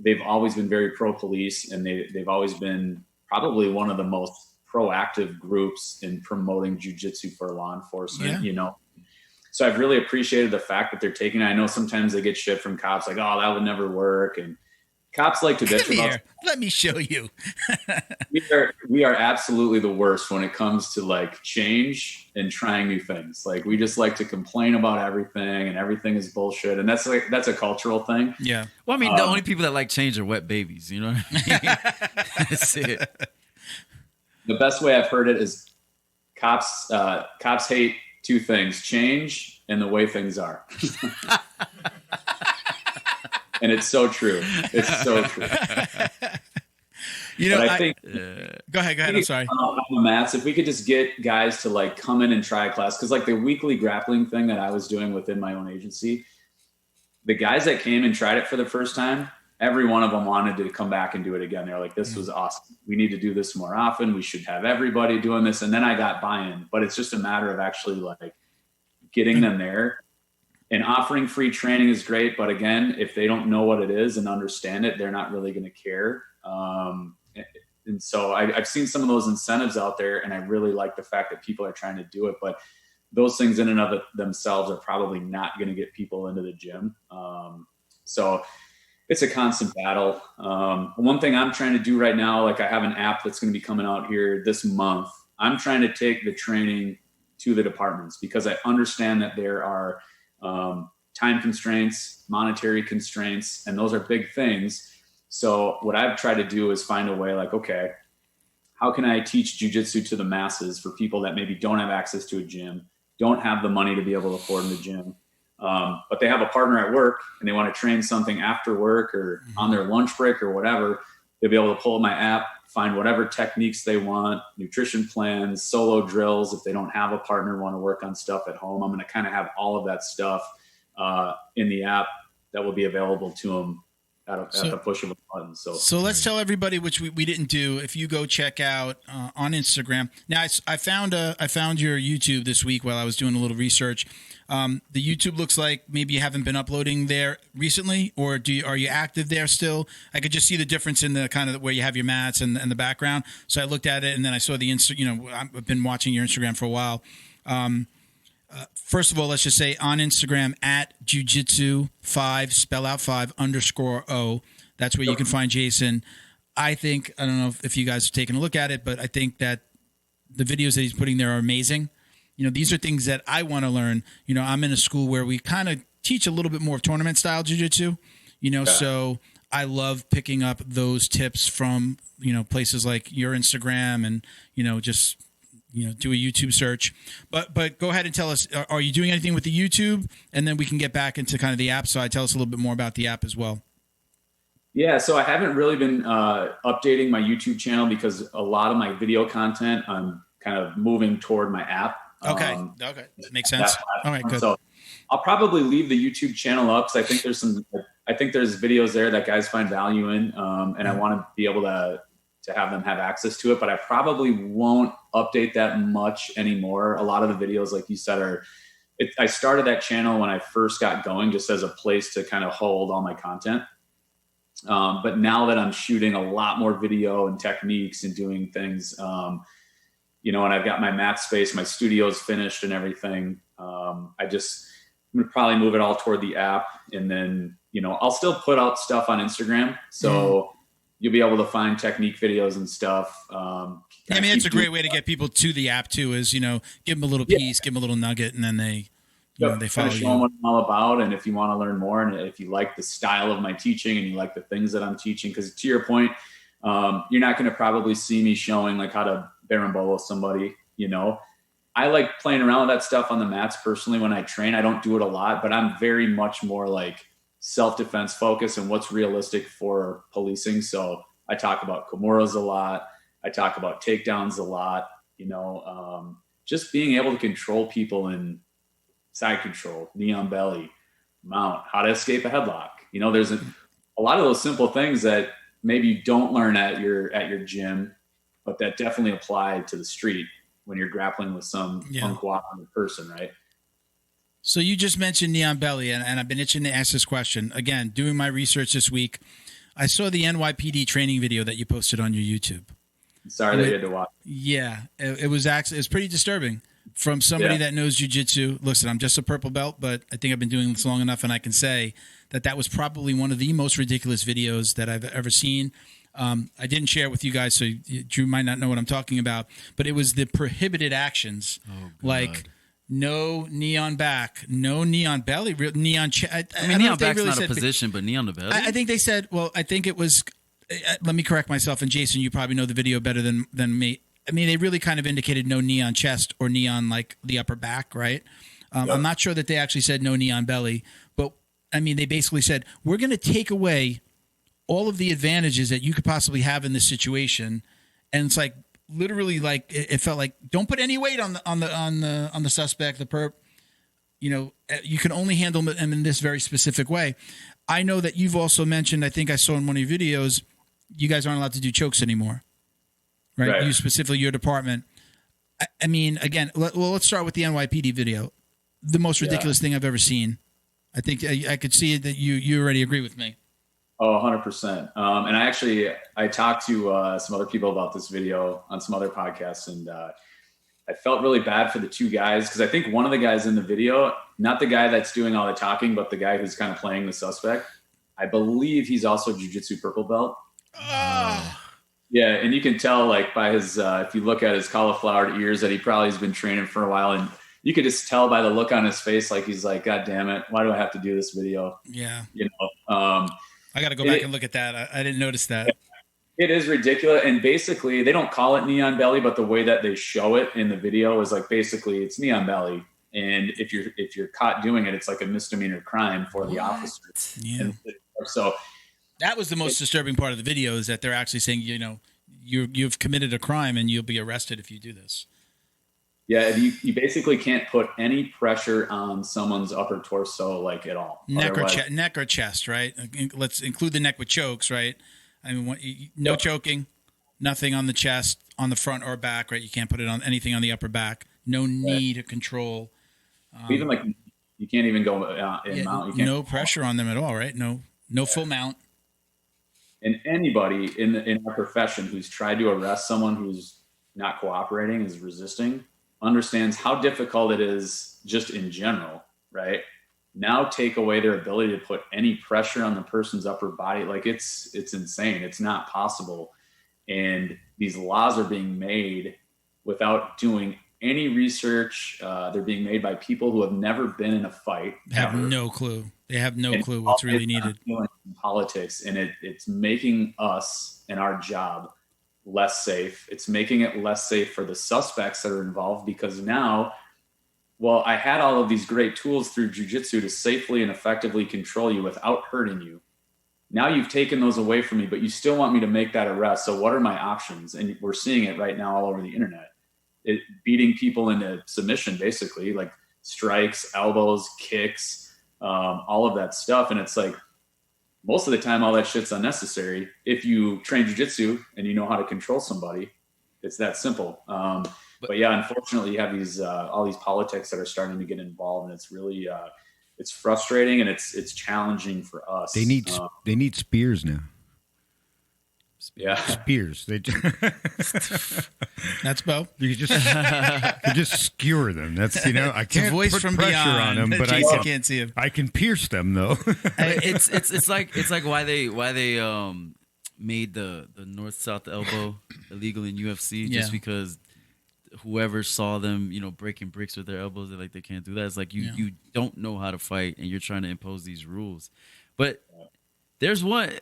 they've always been very pro-police, and they've always been probably one of the most proactive groups in promoting jiu-jitsu for law enforcement, So I've really appreciated the fact that they're taking it. I know sometimes they get shit from cops like, "Oh, that would never work." And cops like to bitch about. Let me show you. we are absolutely the worst when it comes to like change and trying new things. Like we just like to complain about everything, and everything is bullshit. And that's a cultural thing. Yeah. Well, I mean, the only people that like change are wet babies. You know what I mean? That's it. The best way I've heard it is cops hate two things: change and the way things are. And it's so true. It's so true. I think. Go ahead. I'm sorry. On the mats, if we could just get guys to like come in and try a class, because like the weekly grappling thing that I was doing within my own agency, the guys that came and tried it for the first time, every one of them wanted to come back and do it again. They're like, "This was awesome. We need to do this more often. We should have everybody doing this." And then I got buy-in, but it's just a matter of actually like getting them there. And offering free training is great, but again, if they don't know what it is and understand it, they're not really going to care. And so I've seen some of those incentives out there, and I really like the fact that people are trying to do it. But those things in and of themselves are probably not going to get people into the gym. So it's a constant battle. One thing I'm trying to do right now, like I have an app that's going to be coming out here this month. I'm trying to take the training to the departments because I understand that there are time constraints, monetary constraints, and those are big things. So what I've tried to do is find a way like, okay, how can I teach jiu-jitsu to the masses for people that maybe don't have access to a gym, don't have the money to be able to afford the gym, but they have a partner at work and they want to train something after work or on their lunch break or whatever. They'll be able to pull up my app, find whatever techniques they want, nutrition plans, solo drills. If they don't have a partner, want to work on stuff at home, I'm going to kind of have all of that stuff in the app that will be available to them at the push of a button. So let's tell everybody, which we didn't do. If you go check out on Instagram. Now I found your YouTube this week while I was doing a little research. The YouTube looks like maybe you haven't been uploading there recently, or are you active there still? I could just see the difference in the kind of where you have your mats and the background. So I looked at it and then I saw the I've been watching your Instagram for a while. First of all, let's just say on Instagram at Jiu-Jitsu5, spell out 5 _O. That's where you can find Jason. I don't know if you guys have taken a look at it, but I think that the videos that he's putting there are amazing. These are things that I want to learn. I'm in a school where we kind of teach a little bit more of tournament style jiu-jitsu, so I love picking up those tips from, places like your Instagram and, just do a YouTube search, but go ahead and tell us, are you doing anything with the YouTube? And then we can get back into kind of the app side. Tell us a little bit more about the app as well. Yeah. So I haven't really been updating my YouTube channel because a lot of my video content, I'm kind of moving toward my app. Okay. Makes sense. All right, good. So I'll probably leave the YouTube channel up because I think there's videos there that guys find value in. And I want to be able to have them have access to it, but I probably won't update that much anymore. A lot of the videos, like you said, I started that channel when I first got going just as a place to kind of hold all my content. But now that I'm shooting a lot more video and techniques and doing things, and I've got my mat space, my studio's finished and everything. I'm going to probably move it all toward the app, and then, I'll still put out stuff on Instagram. So you'll be able to find technique videos and stuff. It's a great way to get people to the app too, is, give them a little piece, give them a little nugget, and then they follow you. Show them what I'm all about. And if you want to learn more, and if you like the style of my teaching and you like the things that I'm teaching, because to your point, you're not going to probably see me showing like how to berimbolo somebody, I like playing around with that stuff on the mats personally when I train. I don't do it a lot, but I'm very much more like self-defense focus and what's realistic for policing. So I talk about Kimuras a lot. I talk about takedowns a lot, just being able to control people in side control, knee on belly, mount, how to escape a headlock. There's a lot of those simple things that maybe you don't learn at your gym, but that definitely apply to the street when you're grappling with some uncooperative person, right? So you just mentioned knee on belly, and I've been itching to ask this question. Again, doing my research this week, I saw the NYPD training video that you posted on your YouTube. Sorry that you had to watch. Yeah, it was pretty disturbing from somebody that knows jiu-jitsu. Listen, I'm just a purple belt, but I think I've been doing this long enough, and I can say that was probably one of the most ridiculous videos that I've ever seen. I didn't share it with you guys, so Drew might not know what I'm talking about, but it was the prohibited actions, like no knee on back, no knee on belly, knee on chest. Knee on back's not a position, but knee on the belly? I think they said, I think it was, let me correct myself, and Jason, you probably know the video better than me. They really kind of indicated no knee on chest or knee on like the upper back, right? I'm not sure that they actually said no knee on belly, but they basically said, we're going to take away all of the advantages that you could possibly have in this situation. And it's like, literally, like it felt like, don't put any weight on the suspect, the perp. You can only handle them in this very specific way. I know that you've also mentioned, I think I saw in one of your videos, you guys aren't allowed to do chokes anymore, right? You specifically, your department. Again, let's start with the NYPD video. The most ridiculous thing I've ever seen. I think I could see that you already agree with me. Oh, 100%. And I talked to some other people about this video on some other podcasts, and I felt really bad for the two guys because I think one of the guys in the video, not the guy that's doing all the talking, but the guy who's kind of playing the suspect, I believe he's also Jiu-Jitsu purple belt. Yeah, and you can tell like by his if you look at his cauliflowered ears that he probably has been training for a while, and you could just tell by the look on his face like he's like, God damn it, why do I have to do this video? Yeah, I got to go back and look at that. I didn't notice that. It is ridiculous, and basically they don't call it knee on belly, but the way that they show it in the video is like basically it's knee on belly, and if you're caught doing it, it's like a misdemeanor crime for the officer. Yeah. And so that was the most disturbing part of the video is that they're actually saying, you've committed a crime and you'll be arrested if you do this. Yeah, you basically can't put any pressure on someone's upper torso like at all. Neck or chest, right? Let's include the neck with chokes, right? I mean, no choking, nothing on the chest, on the front or back, right? You can't put it on anything on the upper back. No knee to control. Even like you can't even go in mount. You can't no pressure on them at all, right? No full mount. And anybody in our profession who's tried to arrest someone who's not cooperating, is resisting, understands how difficult it is just in general, right? Now take away their ability to put any pressure on the person's upper body. Like it's insane. It's not possible. And these laws are being made without doing any research. They're being made by people who have never been in a fight. They have no clue. They have no clue what's really needed. Politics, and it's making us and our job less safe. It's making it less safe for the suspects that are involved because now, well, I had all of these great tools through jiu-jitsu to safely and effectively control you without hurting you. Now you've taken those away from me, but you still want me to make that arrest. So what are my options? And we're seeing it right now all over the internet. Beating people into submission, basically, like strikes, elbows, kicks, all of that stuff. And it's like, most of the time, all that shit's unnecessary. If you train jiu-jitsu and you know how to control somebody, it's that simple. But yeah, unfortunately, you have these all these politics that are starting to get involved, and it's really it's frustrating and it's challenging for us. They need spears now. Yeah, spears. That's Bo. You just skewer them. That's I can't voice put from pressure beyond. on them, but I can't see him. I can pierce them though. It's like why they made the north-south elbow illegal in UFC just because whoever saw them breaking bricks with their elbows, they're like they can't do that. It's like you don't know how to fight and you're trying to impose these rules. But there's one.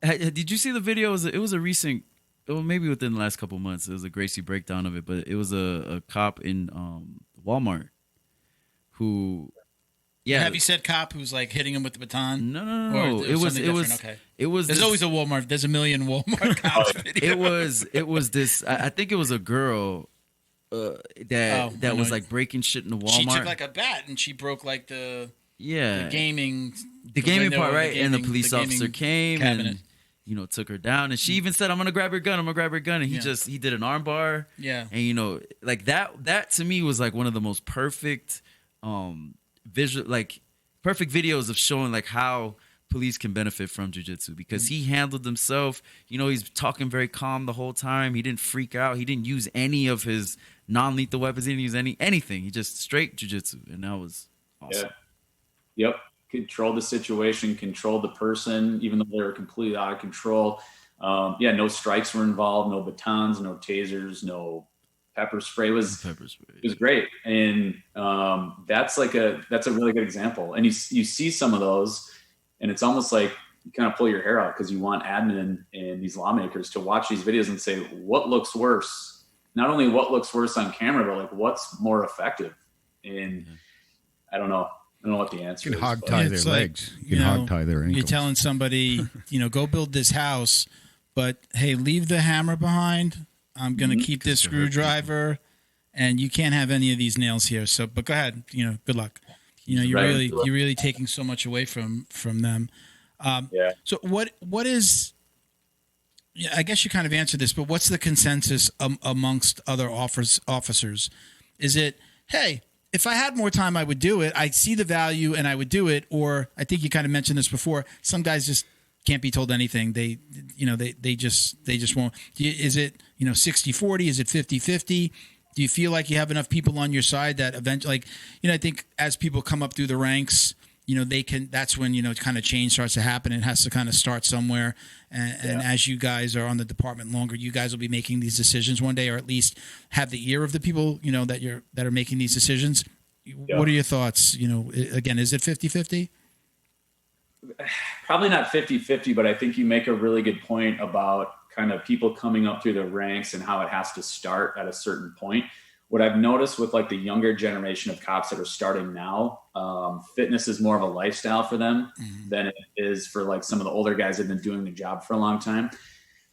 Did you see the video? It was a recent, maybe within the last couple of months. It was a Gracie breakdown of it, but it was a cop in Walmart who. Yeah. Have you said cop who's like hitting him with the baton? No. It was. Okay. It was. There's always a Walmart. There's a million Walmart cops videos. It was this. I think it was a girl that was like breaking shit in the Walmart. She took like a bat and she broke like the gaming part, right? And the police officer came cabinet. And took her down, and she even said, "I'm gonna grab your gun. I'm gonna grab your gun." And he did an arm bar. Yeah. And like that to me was like one of the most perfect perfect videos of showing like how police can benefit from jiu-jitsu, because he handled himself. He's talking very calm the whole time. He didn't freak out. He didn't use any of his non-lethal weapons. He didn't use anything. He just straight jiu-jitsu, and that was awesome. Yeah. Yep. Control the situation, control the person, even though they were completely out of control. No strikes were involved, no batons, no tasers, no pepper spray. It was great. And that's a really good example. And you see some of those, and it's almost like you kind of pull your hair out because you want admin and these lawmakers to watch these videos and say, what looks worse? Not only what looks worse on camera, but like what's more effective? And I don't know what the answer is. You can hog-tie their legs. You can hog-tie their ankles. You're telling somebody, go build this house, but hey, leave the hammer behind. I'm going to keep this screwdriver, and you can't have any of these nails here. So, but go ahead. Good luck. You're really taking so much away from them. So what is? I guess you kind of answered this, but what's the consensus amongst other officers? Is it, hey, if I had more time, I would do it. I see the value and I would do it. Or I think you kind of mentioned this before. Some guys just can't be told anything. They just won't. Is it, 60-40? Is it 50-50? Do you feel like you have enough people on your side that eventually, like, I think as people come up through the ranks, that's when, kind of change starts to happen. It has to kind of start somewhere. And as you guys are on the department longer, you guys will be making these decisions one day, or at least have the ear of the people, that are making these decisions. Yeah. What are your thoughts? Again, is it 50-50? Probably not 50-50, but I think you make a really good point about kind of people coming up through the ranks and how it has to start at a certain point. What I've noticed with like the younger generation of cops that are starting now, fitness is more of a lifestyle for them than it is for like some of the older guys that have been doing the job for a long time.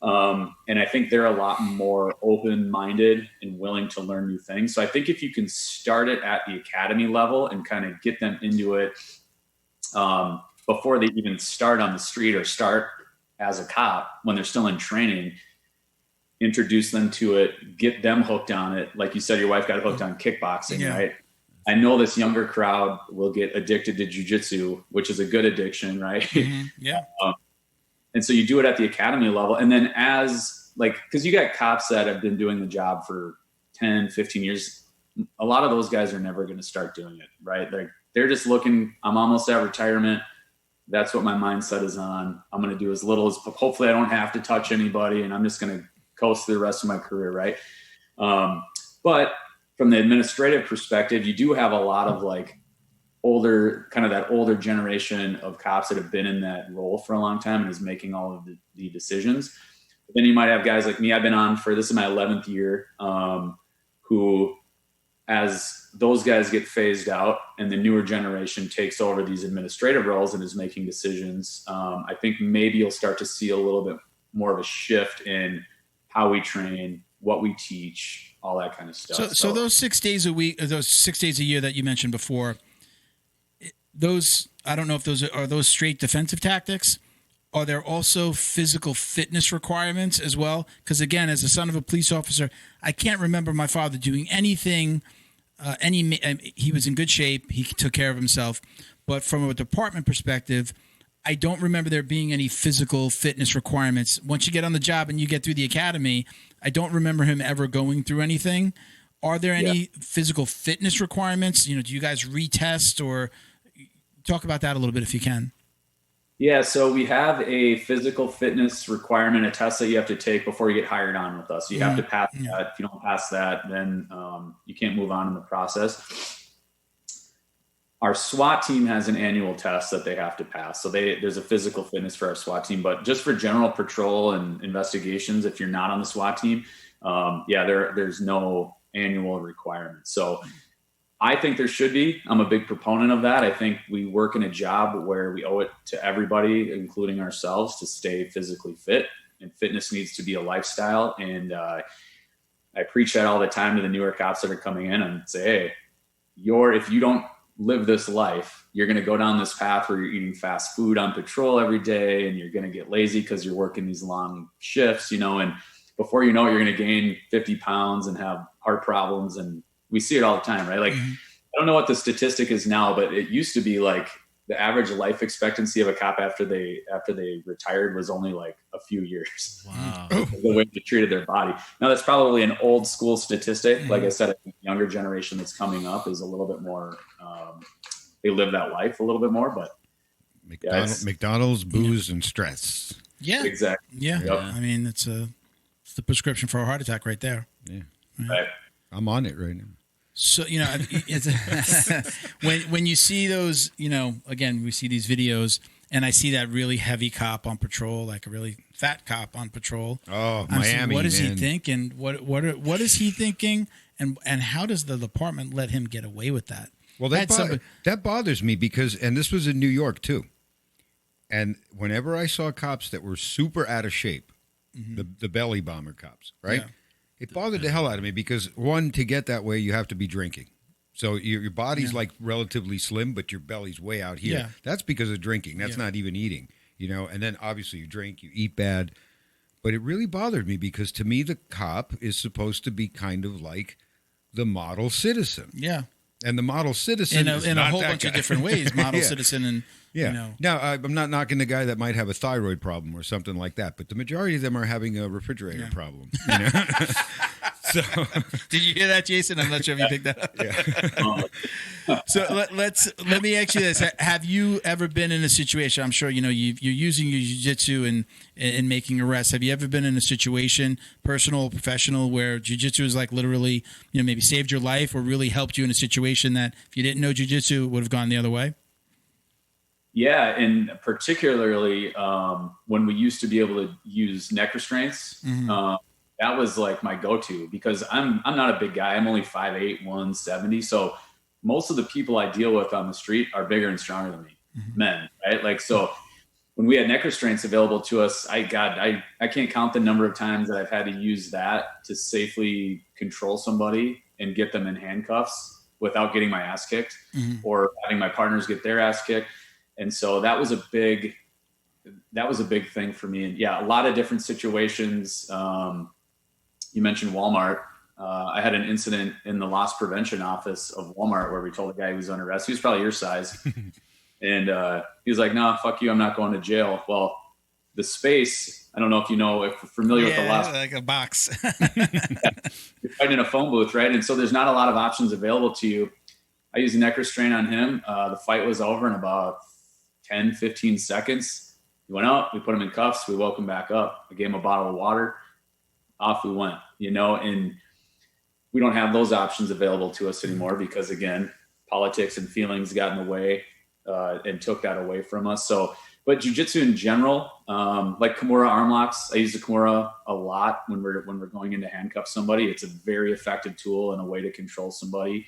And I think they're a lot more open-minded and willing to learn new things. So I think if you can start it at the academy level and kind of get them into it before they even start on the street or start as a cop, when they're still in training, introduce them to it, get them hooked on it. Like you said, your wife got hooked on kickboxing, right? I know this younger crowd will get addicted to jiu-jitsu, which is a good addiction, right? Yeah. And so you do it at the academy level. And then because you got cops that have been doing the job for 10, 15 years, a lot of those guys are never going to start doing it, right? They're just looking, I'm almost at retirement. That's what my mindset is on. I'm going to do as little as, hopefully I don't have to touch anybody, and I'm just going to coast through the rest of my career, right? But from the administrative perspective, you do have a lot of like that older generation of cops that have been in that role for a long time and is making all of the decisions. But then you might have guys like me. I've been on this is my 11th year, who, as those guys get phased out and the newer generation takes over these administrative roles and is making decisions, I think maybe you'll start to see a little bit more of a shift in how we train, what we teach, all that kind of stuff. So those 6 days a week, those 6 days a year that you mentioned before, I don't know if those are straight defensive tactics. Are there also physical fitness requirements as well? Because again, as a son of a police officer, I can't remember my father doing anything. He was in good shape. He took care of himself. But from a department perspective, I don't remember there being any physical fitness requirements. Once you get on the job and you get through the academy, I don't remember him ever going through anything. Are there any physical fitness requirements? Do you guys retest, or talk about that a little bit if you can? Yeah, so we have a physical fitness requirement, a test that you have to take before you get hired on with us. You have to pass that. If you don't pass that, then you can't move on in the process. Our SWAT team has an annual test that they have to pass. So there's a physical fitness for our SWAT team, but just for general patrol and investigations, if you're not on the SWAT team, there's no annual requirement. So I think there should be. I'm a big proponent of that. I think we work in a job where we owe it to everybody, including ourselves, to stay physically fit, and fitness needs to be a lifestyle. And I preach that all the time to the newer cops that are coming in and say, hey, if you don't live this life, you're going to go down this path where you're eating fast food on patrol every day, and you're going to get lazy because you're working these long shifts, and before you know it, you're going to gain 50 pounds and have heart problems. And we see it all the time, right? Like, I don't know what the statistic is now, but it used to be like the average life expectancy of a cop after they retired was only like a few years. Wow. The way they treated their body. Now that's probably an old school statistic. Like I said, I think the younger generation that's coming up is a little bit more, they live that life a little bit more, but McDonald's, booze, and stress. Yeah, exactly. Yeah. Yep. I mean, it's the prescription for a heart attack right there. Yeah. Right. I'm on it right now. So, it's when you see those, again, we see these videos and I see that really heavy cop on patrol, like a really fat cop on patrol. Oh, I'm Miami, saying, what is man. he thinking? What is he thinking? And how does the department let him get away with that? Well, that bothers me because, and this was in New York too. And whenever I saw cops that were super out of shape, the belly bomber cops, right? Yeah. It bothered the hell out of me because, one, to get that way, you have to be drinking. So your body's like relatively slim, but your belly's way out here. Yeah. That's because of drinking. That's not even eating, And then obviously you drink, you eat bad. But it really bothered me because to me, the cop is supposed to be kind of like the model citizen. Yeah. And the model citizen in a whole bunch of different ways, model citizen and Now, I'm not knocking the guy that might have a thyroid problem or something like that, but the majority of them are having a refrigerator problem. So, did you hear that, Jason? I'm not sure if you picked that up. Yeah. So let me ask you this: have you ever been in a situation? I'm sure you're using your jiu-jitsu and making arrests. Have you ever been in a situation, personal or professional, where jiu-jitsu is like literally, maybe saved your life or really helped you in a situation that if you didn't know jiu-jitsu, it would have gone the other way? Yeah, and particularly when we used to be able to use neck restraints, that was like my go-to, because I'm not a big guy. I'm only 5'8", 170. So most of the people I deal with on the street are bigger and stronger than me, men, right? Like, so when we had neck restraints available to us, I can't count the number of times that I've had to use that to safely control somebody and get them in handcuffs without getting my ass kicked or having my partners get their ass kicked. And so that was a big thing for me. And yeah, a lot of different situations. You mentioned Walmart. I had an incident in the loss prevention office of Walmart where we told a guy he was under arrest. He was probably your size. And he was like, "No, fuck you. I'm not going to jail." Well, the space, I don't know if if you're familiar with the loss. Like a box. You're fighting in a phone booth, right? And so there's not a lot of options available to you. I used a neck restraint on him. The fight was over in about 10, 15 seconds. He went out, we put him in cuffs, we woke him back up. I gave him a bottle of water. Off we went, and we don't have those options available to us anymore because, again, politics and feelings got in the way and took that away from us. So, but jiu-jitsu in general, like Kimura arm locks, I use the Kimura a lot when we're going in to handcuff somebody. It's a very effective tool and a way to control somebody.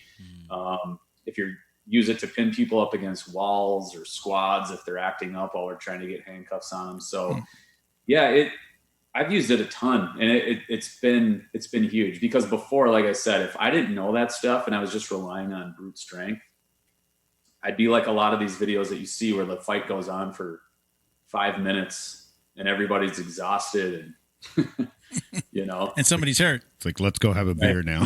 If you use it to pin people up against walls or squads, if they're acting up while we're trying to get handcuffs on them. So yeah, I've used it a ton, and it's been huge, because before, like I said, if I didn't know that stuff and I was just relying on brute strength, I'd be like a lot of these videos that you see where the fight goes on for 5 minutes and everybody's exhausted and, and somebody's hurt. It's like, let's go have a beer now.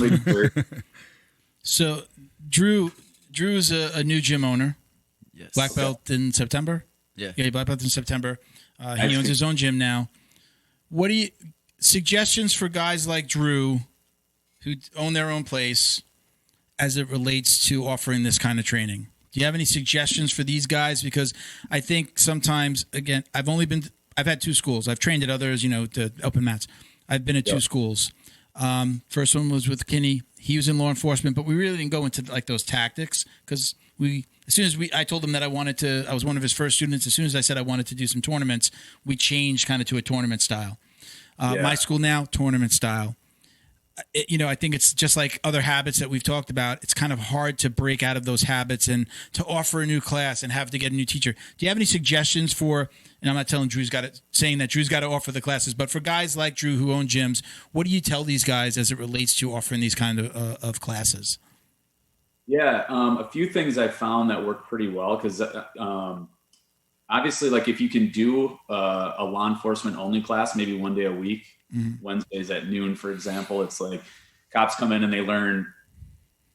So Drew's a new gym owner. Yes. Black belt in September. Yeah, black belt in September. He owns his own gym now. What do you suggestions for guys like Drew who own their own place as it relates to offering this kind of training? Do you have any suggestions for these guys? Because I think sometimes, again, I've had 2 schools. I've trained at others, to open mats. I've been at 2 schools. First one was with Kinney. He was in law enforcement, but we really didn't go into like those tactics, because I told him that I was one of his first students. As soon as I said I wanted to do some tournaments, we changed kind of to a tournament style. My school now, tournament style. I think it's just like other habits that we've talked about. It's kind of hard to break out of those habits and to offer a new class and have to get a new teacher. Do you have any suggestions for, and I'm not saying that Drew's got to offer the classes, but for guys like Drew who own gyms, what do you tell these guys as it relates to offering these kind of classes? Yeah, a few things I found that work pretty well, because obviously, like if you can do a law enforcement only class, maybe one day a week, Wednesdays at noon, for example, it's like cops come in and they learn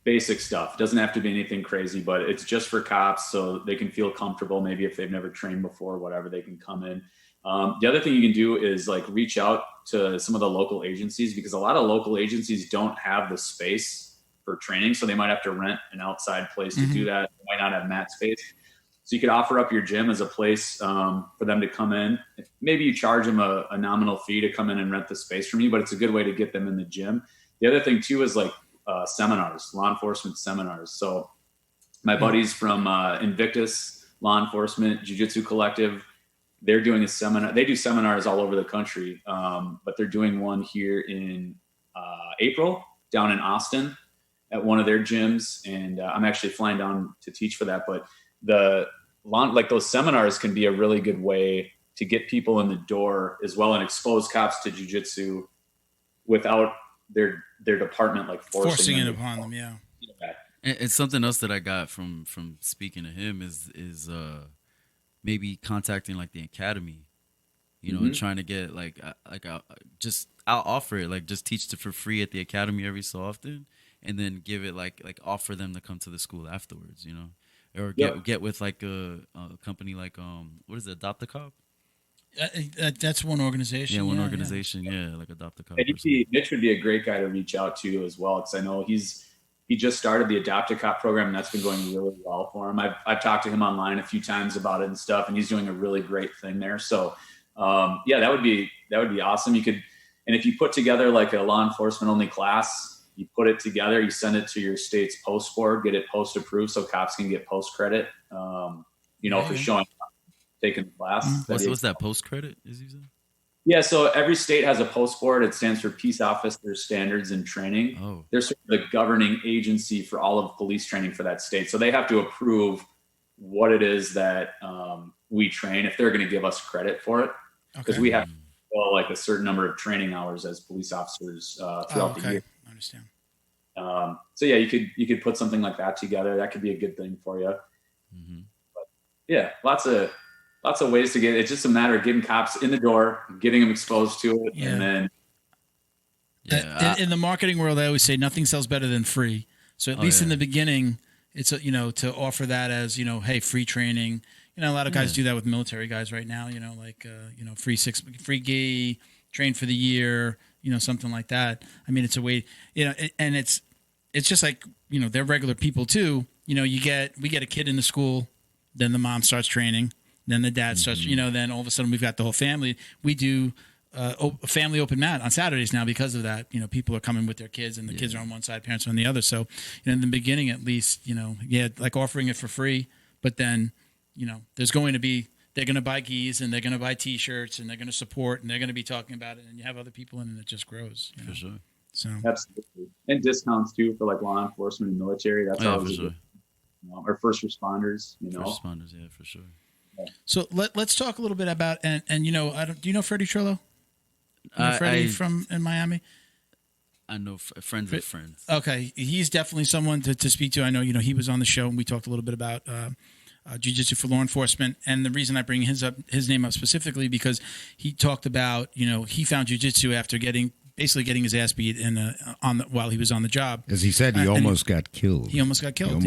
basic stuff. It doesn't have to be anything crazy, but it's just for cops so they can feel comfortable. Maybe if they've never trained before, whatever, they can come in. The other thing you can do is like reach out to some of the local agencies, because a lot of local agencies don't have the space for training. So they might have to rent an outside place to do that. They might not have mat space. So you could offer up your gym as a place for them to come in. Maybe you charge them a nominal fee to come in and rent the space from you, but it's a good way to get them in the gym. The other thing too is like seminars, law enforcement seminars. So my buddies from Invictus Law Enforcement Jiu-Jitsu Collective, they're doing a seminar. They do seminars all over the country, but they're doing one here in April down in Austin at one of their gyms. And I'm actually flying down to teach for that. But those seminars can be a really good way to get people in the door as well and expose cops to jiu-jitsu without their department like forcing it upon them. Yeah. It's something else that I got from speaking to him is maybe contacting like the academy, and trying to get I'll offer it, like just teach it for free at the academy every so often, and then give it like offer them to come to the school afterwards, or get with like a company like what is it, Adopt a Cop? That's one organization. Yeah, one organization. Yeah, like Adopt a Cop. Mitch would be a great guy to reach out to as well, because I know he just started the Adopt a Cop program, and that's been going really well for him. I've talked to him online a few times about it and stuff, and he's doing a really great thing there. So, that would be awesome. You could, and if you put together like a law enforcement only class, you put it together, you send it to your state's post board, get it post approved, so cops can get post credit. For showing up, taking the class. What's that post credit? Is he saying? Yeah, so every state has a post board. It stands for Peace Officer Standards and Training. Oh. They're sort of the governing agency for all of police training for that state. So they have to approve what it is that we train if they're going to give us credit for it. Because we have to go like a certain number of training hours as police officers throughout the year. I understand. You could put something like that together. That could be a good thing for you. Mm-hmm. But yeah, lots of ways to get it. It's just a matter of getting cops in the door, getting them exposed to it, and then. In the marketing world, I always say nothing sells better than free. So at least in the beginning, it's to offer that as hey, free training. A lot of guys do that with military guys right now. Free gi, train for the year. Something like that. I mean, it's a way. And it's just like they're regular people too. We get a kid in the school, then the mom starts training. Then the dad starts, then all of a sudden we've got the whole family. We do a family open mat on Saturdays now because of that. People are coming with their kids and the kids are on one side, parents are on the other. So in the beginning, at least, like offering it for free, but then, there's going to be, they're going to buy gis and they're going to buy t-shirts and they're going to support and they're going to be talking about it, and you have other people in it just grows. For sure. So absolutely. And discounts too for like law enforcement and military. That's always for sure. Or first responders, First responders, yeah, for sure. So let's talk a little bit about do you know Freddie Trillo? Freddie from in Miami. I know friends of friends. Okay, he's definitely someone to speak to. I know he was on the show and we talked a little bit about jiu-jitsu for law enforcement. And the reason I bring his name up specifically because he talked about he found jiu-jitsu after getting his ass beat while he was on the job. As he said, he almost got killed. He almost got killed.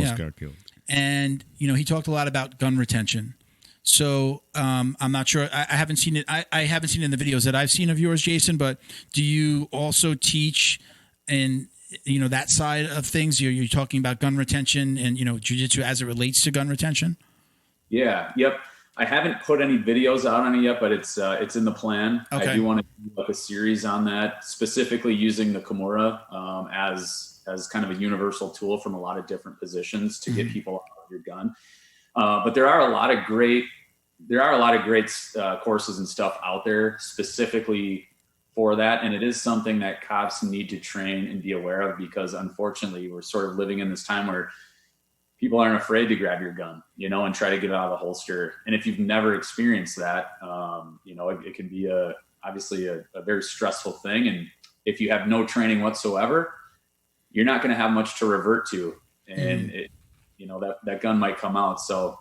And he talked a lot about gun retention. So I'm not sure. I haven't seen it. I haven't seen it in the videos that I've seen of yours, Jason. But do you also teach in that side of things? You're talking about gun retention and jiu-jitsu as it relates to gun retention. Yeah. Yep. I haven't put any videos out on it yet, but it's in the plan. Okay. I do want to do like a series on that, specifically using the Kimura as kind of a universal tool from a lot of different positions to get people out of your gun. But there are a lot of great courses and stuff out there specifically for that. And it is something that cops need to train and be aware of, because unfortunately we're sort of living in this time where people aren't afraid to grab your gun, and try to get it out of the holster. And if you've never experienced that, it can be obviously a very stressful thing. And if you have no training whatsoever, you're not going to have much to revert to. And that gun might come out. So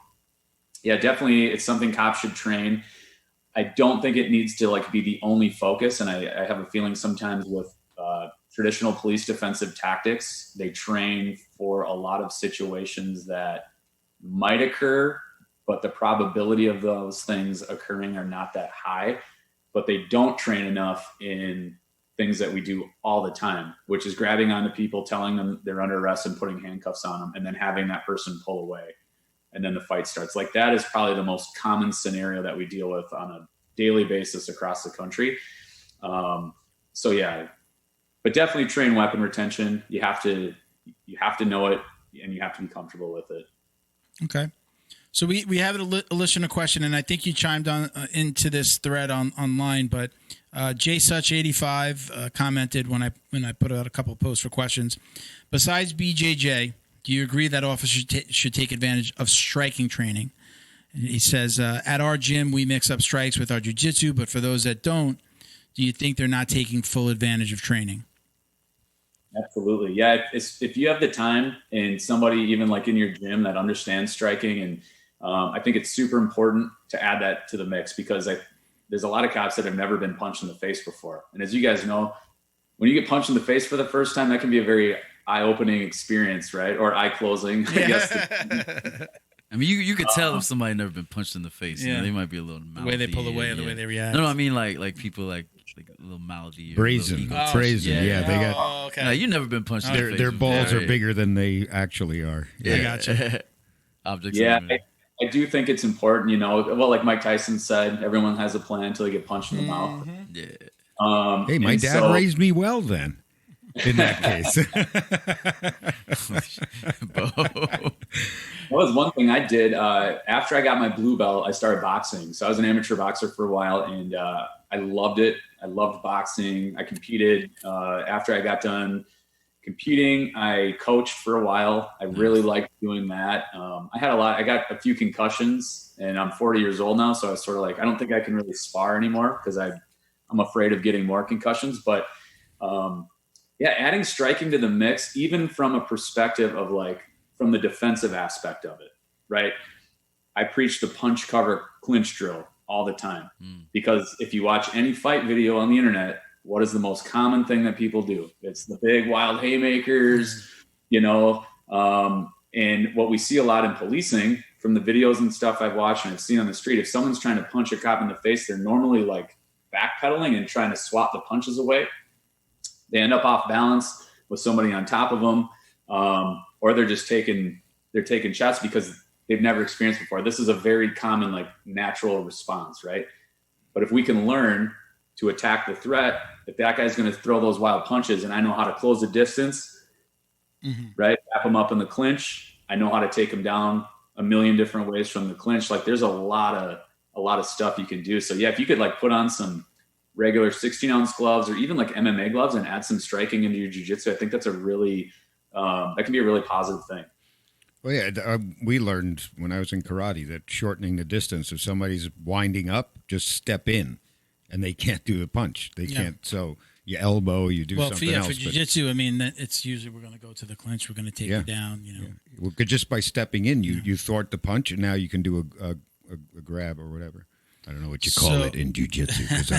yeah, definitely it's something cops should train. I don't think it needs to be the only focus. And I have a feeling sometimes with traditional police defensive tactics, they train for a lot of situations that might occur, but the probability of those things occurring are not that high. But they don't train enough in things that we do all the time, which is grabbing onto people, telling them they're under arrest and putting handcuffs on them, and then having that person pull away. And then the fight starts. That is probably the most common scenario that we deal with on a daily basis across the country. So yeah, but definitely train weapon retention. You have to know it, and you have to be comfortable with it. Okay. So we have a listener question, and I think you chimed on into this thread online, but JSuch85 commented when I put out a couple of posts for questions. Besides BJJ, do you agree that officers should take advantage of striking training? And he says, at our gym, we mix up strikes with our jiu-jitsu, but for those that don't, do you think they're not taking full advantage of training? Absolutely. Yeah. If you have the time and somebody even in your gym that understands striking, and I think it's super important to add that to the mix, because there's a lot of cops that have never been punched in the face before. And as you guys know, when you get punched in the face for the first time, that can be a very eye-opening experience, right? Or eye-closing, I guess. I mean, you could tell if somebody never been punched in the face. You know, they might be a little mouthy. The way they pull away, or the way they react. No, I mean like people like a little mouthy, brazen. Brazen. Yeah, they got. Okay. No, you never been punched in the face. Their balls are bigger than they actually are. Yeah, I gotcha. Objects. Yeah, I do think it's important. You know, well, like Mike Tyson said, everyone has a plan until they get punched in the mouth. Yeah. Hey, my dad raised me well then. In that case, that was one thing I did after I got my blue belt. I started boxing, so I was an amateur boxer for a while, and I loved it. I loved boxing. I competed. After I got done competing, I coached for a while. I really liked doing that. I got a few concussions, and I'm 40 years old now, so I was sort of like, I don't think I can really spar anymore because I'm afraid of getting more concussions, but. Yeah, adding striking to the mix, even from a perspective of like from the defensive aspect of it, right? I preach the punch, cover, clinch drill all the time because if you watch any fight video on the internet, what is the most common thing that people do? It's the big wild haymakers, you know, and what we see a lot in policing from the videos and stuff I've watched and I've seen on the street, if someone's trying to punch a cop in the face, they're normally like backpedaling and trying to swat the punches away. They end up off balance with somebody on top of them, or they're just taking shots because they've never experienced before. This is a very common, like natural response, right? But if we can learn to attack the threat, if that guy's going to throw those wild punches and I know how to close the distance, right? Wrap him up in the clinch. I know how to take him down a million different ways from the clinch. Like there's a lot of stuff you can do. So yeah, if you could like put on some regular 16-ounce gloves or even like MMA gloves and add some striking into your jiu-jitsu, I think that's a really that can be a really positive thing. Well, yeah, we learned when I was in karate that shortening the distance, if somebody's winding up, just step in, and they can't do the punch. They can't. So you elbow, you do something else. For jiu-jitsu, I mean, it's usually we're going to go to the clinch. We're going to take you down. You know, well, just by stepping in, you thwart the punch, and now you can do a grab or whatever. I don't know what you call it in jiu-jitsu because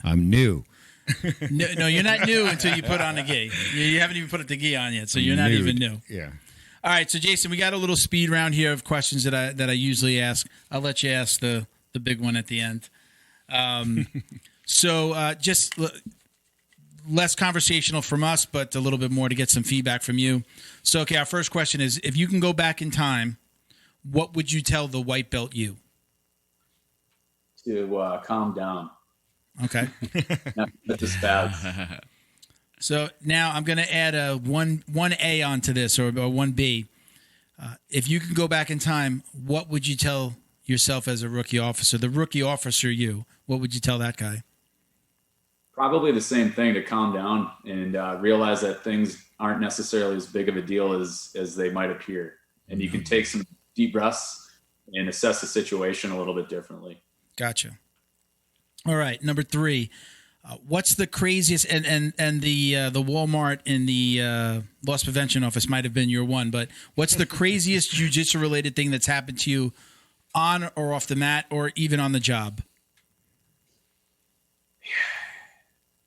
I'm new. No, you're not new until you put on the gi. You haven't even put the gi on yet, so you're not even new. Yeah. All right, so Jason, we got a little speed round here of questions that I usually ask. I'll let you ask the big one at the end. So just less conversational from us, but a little bit more to get some feedback from you. So, okay, our first question is, if you can go back in time, what would you tell the white belt you? To calm down. Okay. That's a spaz. So now I'm going to add a 1A onto this, or a 1B. If you can go back in time, what would you tell yourself as a rookie officer? The rookie officer you, what would you tell that guy? Probably the same thing, to calm down and realize that things aren't necessarily as big of a deal as they might appear. And you can take some deep breaths and assess the situation a little bit differently. Gotcha. All right, number 3. What's the craziest? And the Walmart in the loss prevention office might have been your one, but what's the craziest jiu-jitsu related thing that's happened to you on or off the mat, or even on the job?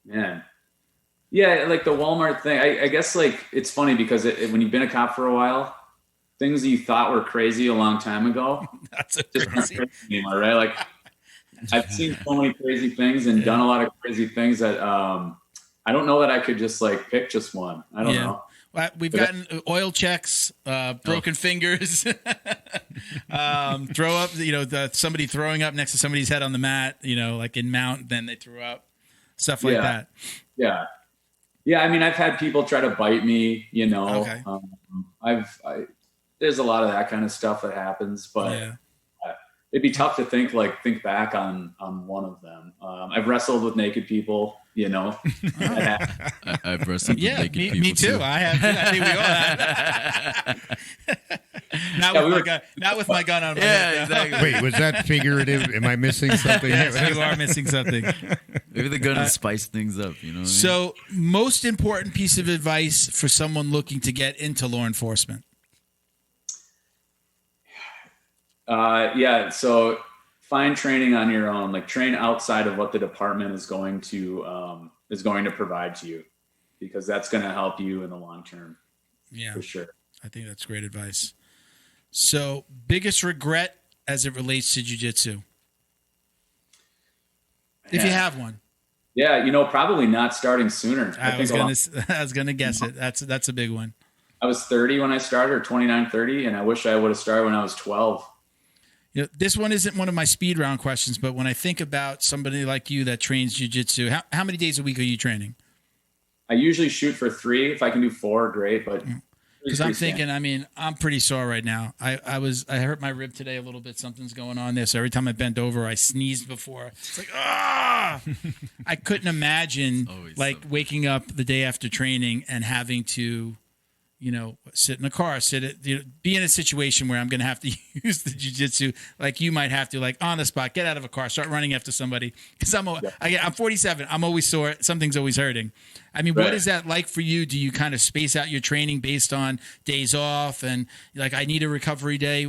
Man, yeah, like the Walmart thing. I guess like it's funny because when you've been a cop for a while, things that you thought were crazy a long time ago, that's a just crazy aren't crazy anymore, right? Like. I've seen so many crazy things and done a lot of crazy things that I don't know that I could just like pick just one. I don't know. Well, we've gotten oil checks, broken fingers, throw up, somebody throwing up next to somebody's head on the mat, like in mount, then they threw up, stuff like that. Yeah. Yeah. I mean, I've had people try to bite me, Okay. There's a lot of that kind of stuff that happens, but it'd be tough to think back on one of them. I've wrestled with naked people, I've wrestled with naked people. Me too. I have. I think we all have. Not with my gun on my head. Exactly. Wait, was that figurative? Am I missing something? Yes, you are missing something. Maybe the gun spice things up, you know what So, most important piece of advice for someone looking to get into law enforcement? So find training on your own, like train outside of what the department is going to provide to you, because that's going to help you in the long term. Yeah, for sure. I think that's great advice. So, biggest regret as it relates to jiu-jitsu? If you have one. Yeah, probably not starting sooner. I was gonna guess it. That's a big one. I was 30 when I started, or 29, 30, and I wish I would have started when I was 12. This one isn't one of my speed round questions, but when I think about somebody like you that trains jiu-jitsu, how many days a week are you training? I usually shoot for 3. If I can do 4, great, but because I'm thinking, I'm pretty sore right now. I hurt my rib today a little bit. Something's going on there. So every time I bent over, I sneezed before. It's like, I couldn't imagine waking up the day after training and having to, sit in a car, be in a situation where I'm going to have to use the jiu-jitsu. Like you might have to, like on the spot, get out of a car, start running after somebody. Because I'm 47. I'm always sore. Something's always hurting. What is that like for you? Do you kind of space out your training based on days off and like, I need a recovery day?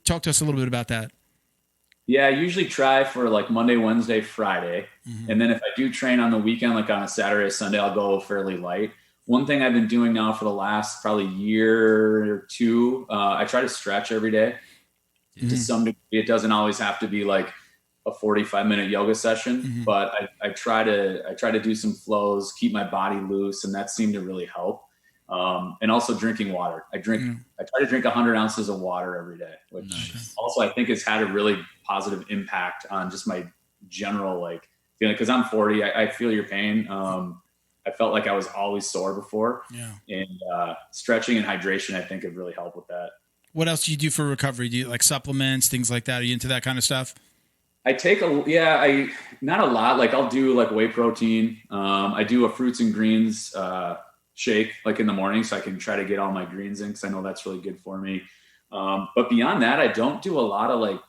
Talk to us a little bit about that. Yeah, I usually try for like Monday, Wednesday, Friday. Mm-hmm. And then if I do train on the weekend, like on a Saturday, Sunday, I'll go fairly light. One thing I've been doing now for the last probably year or two, I try to stretch every day to some degree. It doesn't always have to be like a 45-minute yoga session, but I try to do some flows, keep my body loose, and that seemed to really help. And also drinking water. I try to drink 100 ounces of water every day, which also I think has had a really positive impact on just my general feeling. Because I'm 40, I feel your pain. I felt like I was always sore before. Yeah. And stretching and hydration, I think, have really helped with that. What else do you do for recovery? Do you like supplements, things like that? Are you into that kind of stuff? I take not a lot. Like I'll do like whey protein. I do a fruits and greens shake like in the morning, so I can try to get all my greens in because I know that's really good for me. But beyond that, I don't do a lot of like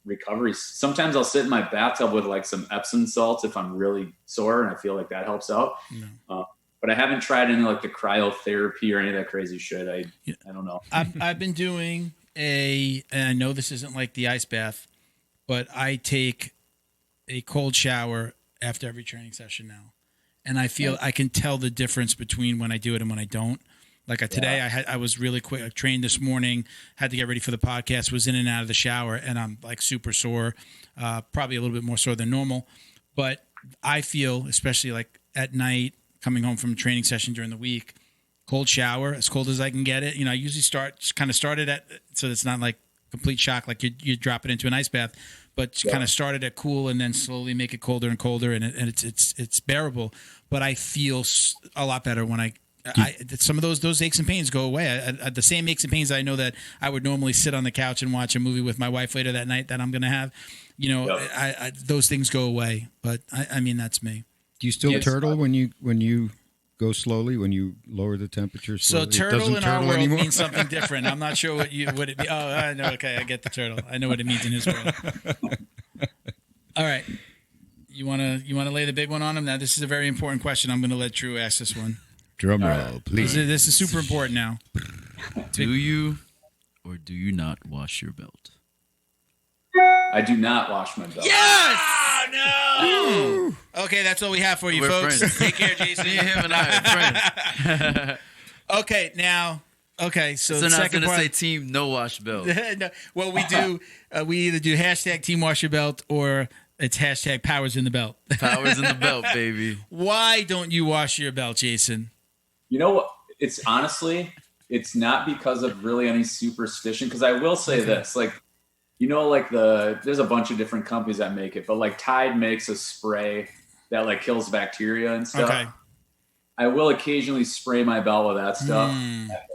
recovery. Sometimes I'll sit in my bathtub with like some Epsom salts if I'm really sore, and I feel like that helps out. Yeah. But I haven't tried any like the cryotherapy or any of that crazy shit. I don't know. I've been doing and I know this isn't like the ice bath, but I take a cold shower after every training session now. And I feel I can tell the difference between when I do it and when I don't. Like today, I was really quick. I trained this morning, had to get ready for the podcast, was in and out of the shower, and I'm like super sore, probably a little bit more sore than normal. But I feel, especially like at night, coming home from a training session during the week, cold shower, as cold as I can get it. I usually start it at, so it's not like complete shock, like you drop it into an ice bath, but kind of start it at cool and then slowly make it colder and colder, and it's bearable. But I feel a lot better when some of those aches and pains go away. The same aches and pains I know that I would normally sit on the couch and watch a movie with my wife later that night that I'm going to have, those things go away. But I mean, that's me. Do you still turtle when you go slowly, when you lower the temperature slowly? So turtle in our world anymore? Means something different. I'm not sure what it means. Oh, I know. Okay, I get the turtle. I know what it means in his world. All right. You want to lay the big one on him? Now, this is a very important question. I'm going to let Drew ask this one. Drum roll, please. This is super important now. Do you or do you not wash your belt? I do not wash my belt. Yes! Oh, no! Okay, that's all we have for you, folks. Friends. Take care, Jason. Me, him, and I are friends. Okay, now... Okay, so not going to say team no wash belt. No, well, we do. We either do hashtag team wash your belt or it's hashtag powers in the belt. Powers in the belt, baby. Why don't you wash your belt, Jason? You know what? It's not because of really any superstition. Because I will say this, there's a bunch of different companies that make it, but like Tide makes a spray that like kills bacteria and stuff. Okay. I will occasionally spray my belt with that stuff.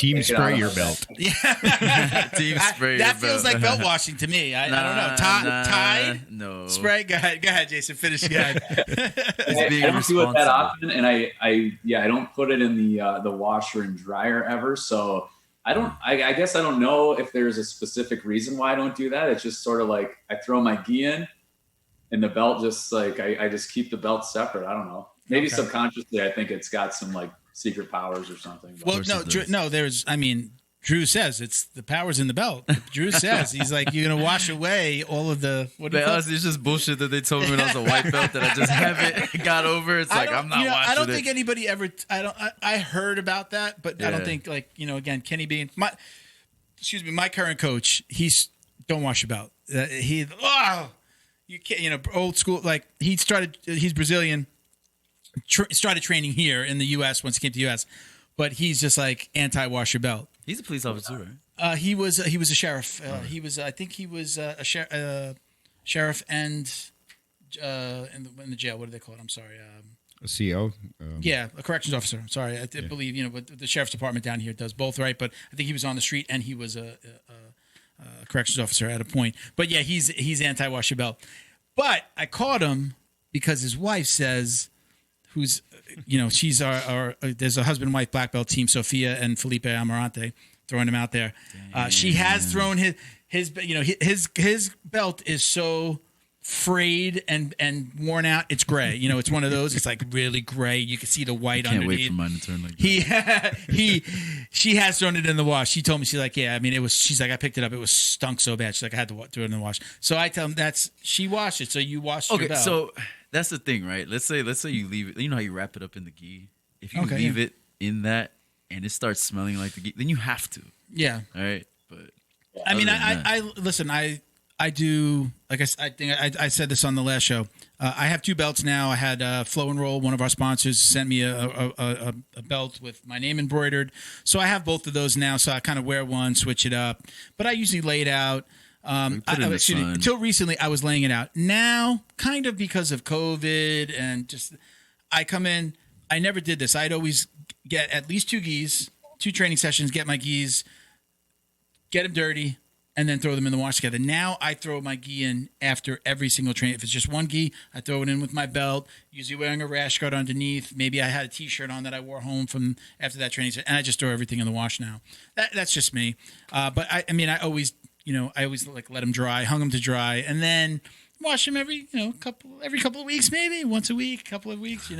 Team spray your belt. Team spray your belt. That feels like belt washing to me. I don't know. Tide? No. Spray? Go ahead, Jason. Finish. Go ahead. I don't do it that often, and I don't put it in the washer and dryer ever. So I guess I don't know if there's a specific reason why I don't do that. It's just sort of like I throw my gi in, and the belt just like I just keep the belt separate. I don't know. Maybe subconsciously, I think it's got some like secret powers or something. Well, Drew says it's the powers in the belt. Drew says he's like, you're gonna wash away all of the. Honestly, it's just bullshit that they told me when I was a white belt that I just haven't got over. It's like I'm not watching. I don't think anybody ever. I heard about that, but I don't think again Kenny being excuse me, my current coach, don't wash your belt. You can't, old school. Like he's Brazilian, started training here in the U.S. once he came to the U.S., but he's just like anti-wash your belt. He's a police officer, right? He was a sheriff. I think he was a sheriff and in the jail. What do they call it? I'm sorry. A CO? Yeah, a corrections officer. I'm sorry. I believe, but the sheriff's department down here does both, right? But I think he was on the street and he was a corrections officer at a point. But yeah, he's anti-wash your belt. But I caught him because his wife says, she's our there's a husband-wife black belt team, Sophia and Felipe Amarante, throwing him out there. She has thrown his belt is so frayed and worn out. It's gray. It's one of those. It's like really gray. You can see the white underneath. Can't wait for mine to turn like that. She has thrown it in the wash. She told me, she's like, she's like, I picked it up. It was stunk so bad. She's like, I had to throw it in the wash. So I tell him she washed it. So you washed your belt. Okay, so that's the thing, right? Let's say you leave it. You know how you wrap it up in the gi? If you leave it in that and it starts smelling like the gi, then you have to. Yeah. All right. But I mean, I listen, I do, like I think I said this on the last show. I have two belts now. I had Flow and Roll, one of our sponsors, sent me a belt with my name embroidered. So I have both of those now. So I kind of wear one, switch it up. But I usually lay it out. Until recently, I was laying it out. Now, kind of because of COVID and just, I come in. I never did this. I'd always get at least two training sessions, get my gis, get them dirty, and then throw them in the wash together. Now I throw my gi in after every single training. If it's just one gi, I throw it in with my belt, usually wearing a rash guard underneath. Maybe I had a T-shirt on that I wore home from after that training, and I just throw everything in the wash now. That's just me. But I always, I always like let them dry, hung them to dry, and then wash them every couple of weeks, maybe once a week, couple of weeks,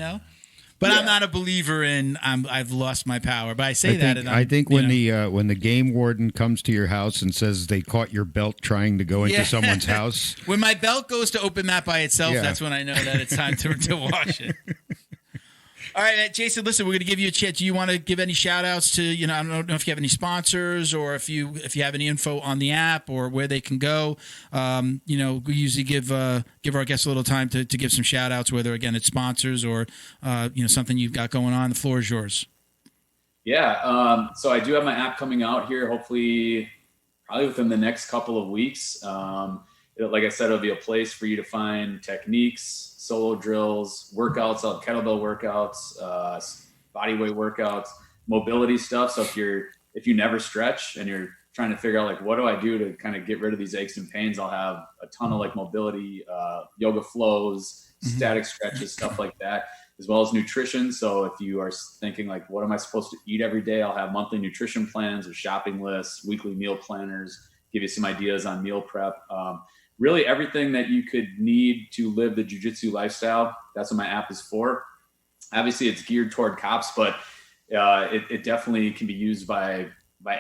But I'm not a believer in I've lost my power. But I think when the game warden comes to your house and says they caught your belt trying to go into someone's house, when my belt goes to open that by itself, that's when I know that it's time to wash it. All right, Jason. Listen, we're going to give you a chance. Do you want to give any shout outs to I don't know if you have any sponsors or if you have any info on the app or where they can go. We usually give our guests a little time to give some shout outs, whether again it's sponsors or something you've got going on. The floor is yours. Yeah. So I do have my app coming out here. Hopefully, probably within the next couple of weeks. Like I said, it'll be a place for you to find techniques, solo drills, workouts, kettlebell workouts, bodyweight workouts, mobility stuff. So if you never stretch and you're trying to figure out like, what do I do to kind of get rid of these aches and pains? I'll have a ton of like mobility, yoga flows, static stretches, stuff like that, as well as nutrition. So if you are thinking like, what am I supposed to eat every day? I'll have monthly nutrition plans or shopping lists, weekly meal planners, give you some ideas on meal prep. Really everything that you could need to live the jiu-jitsu lifestyle. That's what my app is for. Obviously it's geared toward cops, but it definitely can be used by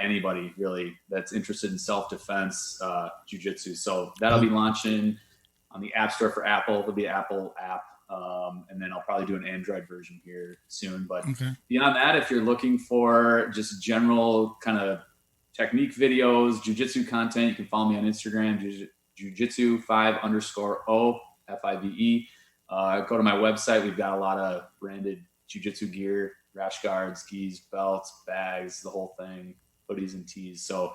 anybody really that's interested in self-defense jiu-jitsu. So that'll be launching on the App Store for Apple. It'll be Apple app. And then I'll probably do an Android version here soon. But beyond that, if you're looking for just general kind of technique videos, jiu-jitsu content, you can follow me on Instagram, Jiu-Jitsu 5_O FIVE. Go to my website. We've got a lot of branded jiu-jitsu gear, rash guards, skis, belts, bags, the whole thing, hoodies and tees. So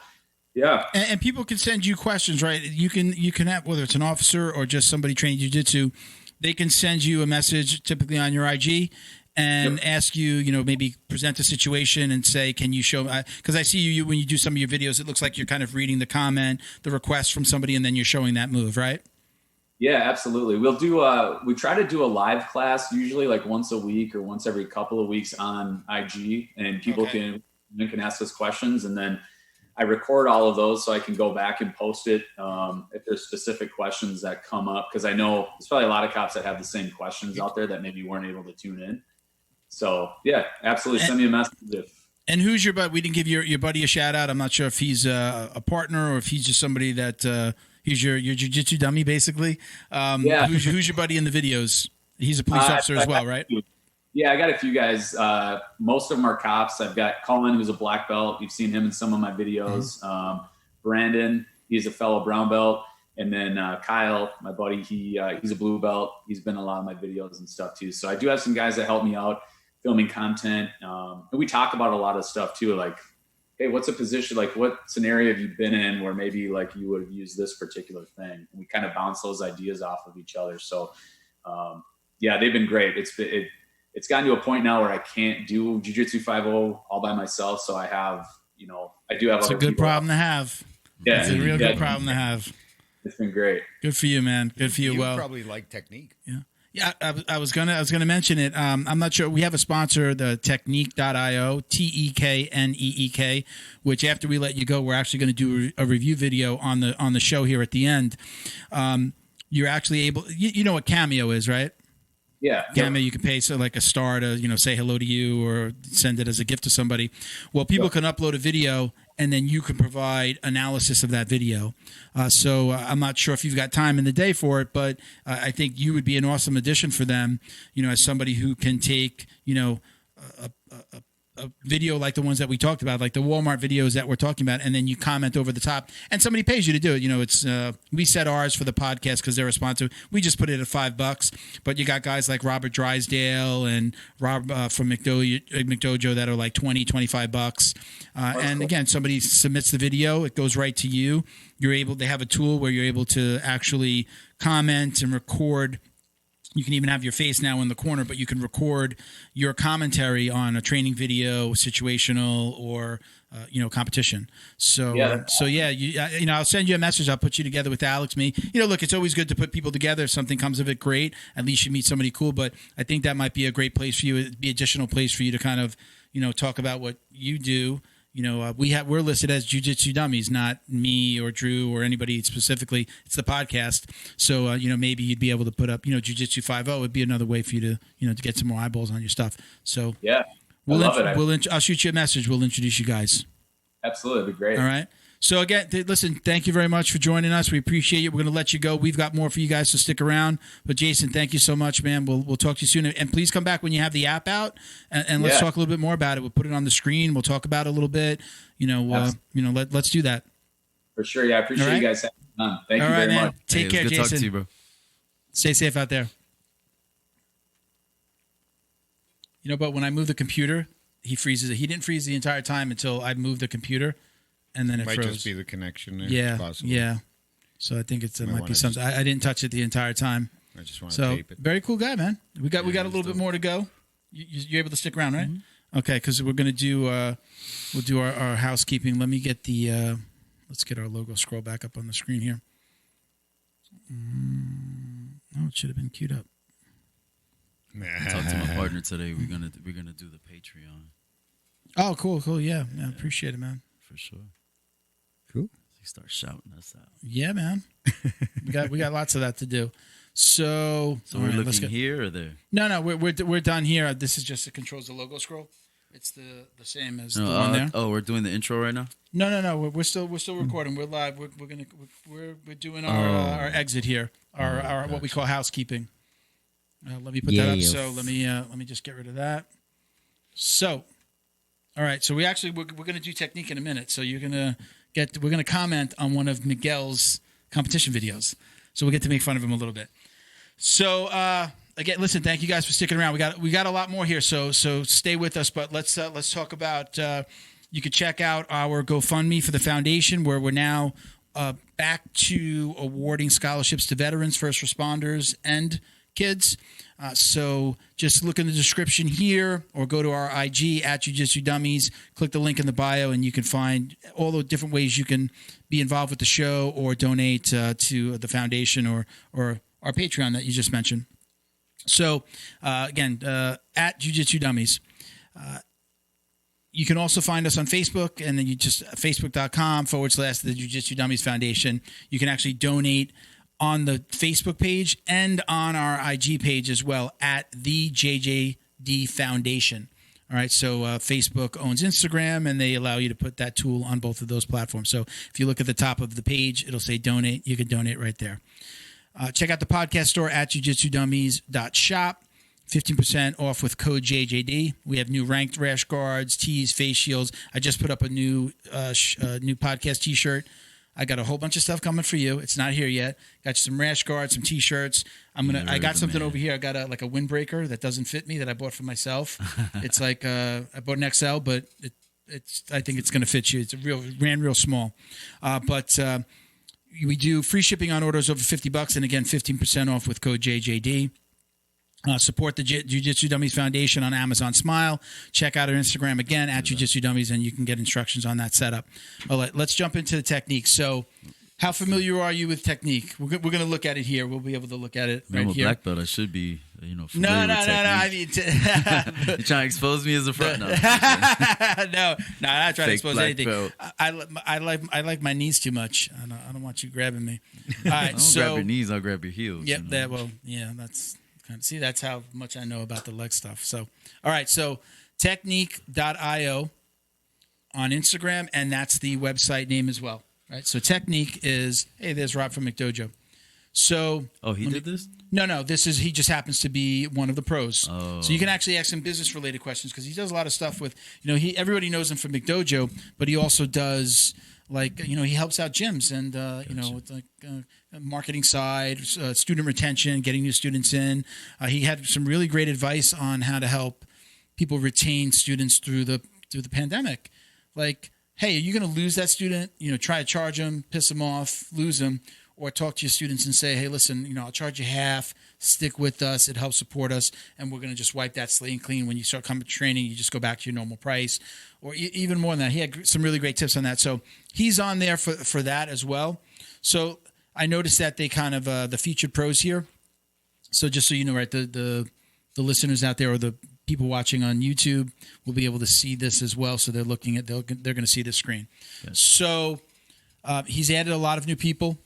yeah. And people can send you questions, right? You can have, whether it's an officer or just somebody training jiu-jitsu, they can send you a message typically on your IG and ask you, maybe present a situation and say, can you show, because I see you when you do some of your videos, it looks like you're kind of reading the comment, the request from somebody, and then you're showing that move, right? Yeah, absolutely. We'll do, we try to do a live class, usually like once a week or once every couple of weeks on IG, and people can ask us questions, and then I record all of those so I can go back and post it if there's specific questions that come up, because I know there's probably a lot of cops that have the same questions out there that maybe weren't able to tune in. So yeah, absolutely. Send me a message. And who's your buddy? We didn't give your buddy a shout out. I'm not sure if he's a partner or if he's just somebody that he's your jiu-jitsu dummy, basically. Who's your buddy in the videos? He's a police officer as well, right? Yeah, I got a few guys. Most of them are cops. I've got Colin, who's a black belt. You've seen him in some of my videos. Brandon, he's a fellow brown belt. And then Kyle, my buddy, he's a blue belt. He's been in a lot of my videos and stuff too. So I do have some guys that help me out filming content. And we talk about a lot of stuff too, like, hey, what's a position, like what scenario have you been in where maybe like you would have used this particular thing? And we kind of bounce those ideas off of each other. So yeah, they've been great. It's gotten to a point now where I can't do Jiu-Jitsu 5.0 all by myself. So I have, I do have It's other a good people problem to have. Yeah. It's a real good problem to have. It's been great. Good for you, man. Good for you. You probably like technique. Yeah. Yeah, I was gonna mention it. I'm not sure. We have a sponsor, the Technique.io, TEKNEEK, which after we let you go, we're actually going to do a review video on the show here at the end. You're actually able. You know what Cameo is, right? Yeah. Cameo, you can pay like a star to say hello to you or send it as a gift to somebody. Well, people can upload a video and then you can provide analysis of that video. So I'm not sure if you've got time in the day for it, but I think you would be an awesome addition for them. As somebody who can take a video like the ones that we talked about, like the Walmart videos that we're talking about, and then you comment over the top, and somebody pays you to do it. It's we set ours for the podcast because they're a sponsor. We just put it at $5, but you got guys like Robert Drysdale and Rob from McDojo that are like $20-$25. And cool. Again, somebody submits the video, it goes right to you. They have a tool where you're able to actually comment and record. You can even have your face now in the corner, but you can record your commentary on a training video, situational, or competition. So I'll send you a message. I'll put you together with Alex. Look, it's always good to put people together. If something comes of it, great. At least you meet somebody cool. But I think that might be a great place for you. It'd be an additional place for you to kind of talk about what you do. We're listed as Jiu-Jitsu Dummies, not me or Drew or anybody specifically. It's the podcast. So, maybe you'd be able to put up, Jiu-Jitsu 5.0 would be another way for you to get some more eyeballs on your stuff. So yeah, I'll shoot you a message. We'll introduce you guys. Absolutely. It'd be great. All right. So again, listen, thank you very much for joining us. We appreciate it. We're going to let you go. We've got more for you guys, so stick around. But Jason, thank you so much, man. We'll talk to you soon. And please come back when you have the app out, and let's talk a little bit more about it. We'll put it on the screen. We'll talk about it a little bit. Let's do that. For sure. Yeah, I appreciate you guys having me on. Thank you very much. Take care, good Jason. Talking to you, bro. Stay safe out there. But when I move the computer, he freezes it. He didn't freeze the entire time until I moved the computer. And then it might froze. Just be the connection there. Yeah, possible. Yeah. So I think it might be something. I didn't touch it the entire time. I just want to tape it. Very cool guy, man. We got a little bit more to go. You're able to stick around, right? Mm-hmm. Okay, because we're gonna do we'll do our housekeeping. Let me get the let's get our logo scroll back up on the screen here. Oh, it should have been queued up. I talked to my partner today. We're gonna do the Patreon. Oh, cool. Yeah, I appreciate it, man. For sure. Cool. He starts shouting us out. Yeah, man. we got lots of that to do. So we're looking here or there? No, we're done here. This is just it controls the logo scroll. It's the same as the one there. Oh, we're doing the intro right now. No. We're still recording. We're live. We're doing our exit here. Our what we call housekeeping. Let me put that up. So let me just get rid of that. So. All right, so we're going to do technique in a minute. So we're going to comment on one of Miguel's competition videos. So we'll get to make fun of him a little bit. So again, listen, thank you guys for sticking around. We got a lot more here, so stay with us. But let's talk about. You could check out our GoFundMe for the foundation, where we're now back to awarding scholarships to veterans, first responders, and kids. So just look in the description here or go to our IG at Jiu-Jitsu Dummies, click the link in the bio, and you can find all the different ways you can be involved with the show or donate to the foundation or our Patreon that you just mentioned. So again, at Jiu-Jitsu Dummies. You can also find us on Facebook, and then you just facebook.com/the Jiu-Jitsu Dummies Foundation. You can actually donate on the Facebook page and on our IG page as well at the JJD Foundation. All right, so Facebook owns Instagram, and they allow you to put that tool on both of those platforms. So if you look at the top of the page, it'll say donate. You can donate right there. Check out the podcast store at jiu-jitsudummies.shop. 15% off with code JJD. We have new ranked rash guards, tees, face shields. I just put up a new podcast T-shirt. I got a whole bunch of stuff coming for you. It's not here yet. Got you some rash guards, some T-shirts. I got something over here. I got a windbreaker that doesn't fit me that I bought for myself. It's like I bought an XL, but I think it's going to fit you. It's ran real small, but we do free shipping on orders over $50, and again 15% off with code JJD. Support the Jiu-Jitsu Dummies Foundation on Amazon Smile. Check out our Instagram again at Jiu-Jitsu Dummies, and you can get instructions on that setup. All right, let's jump into the technique. So, how familiar are you with technique? We're going to look at it here. We'll be able to look at it right here. I'm a black belt. I should be, familiar No. I mean, mean, you're trying to expose me as a front. No, I'm not trying to expose anything. Belt. I like my knees too much. I don't want you grabbing me. All right, don't grab your knees. I'll grab your heels. Yep. That's. See, that's how much I know about the leg stuff. So, all right. So, technique.io on Instagram, and that's the website name as well. Right. So, Technique is, hey, there's Rob from McDojo. So, he did this? No. He just happens to be one of the pros. Oh. So you can actually ask him business related questions because he does a lot of stuff with, everybody knows him from McDojo, but he also does he helps out gyms and, with marketing side, student retention, getting new students in. He had some really great advice on how to help people retain students through the pandemic. Like, hey, are you going to lose that student? Try to charge them, piss them off, lose them, or talk to your students and say, hey, listen, I'll charge you half, stick with us, it helps support us, and we're going to just wipe that slate clean. When you start coming to training, you just go back to your normal price, or even more than that. He had some really great tips on that. So he's on there for that as well. So I noticed that they kind of the featured pros here. So just so you know, right, the listeners out there or the people watching on YouTube will be able to see this as well. So they're going to see this screen. Yes. So he's added a lot of new people.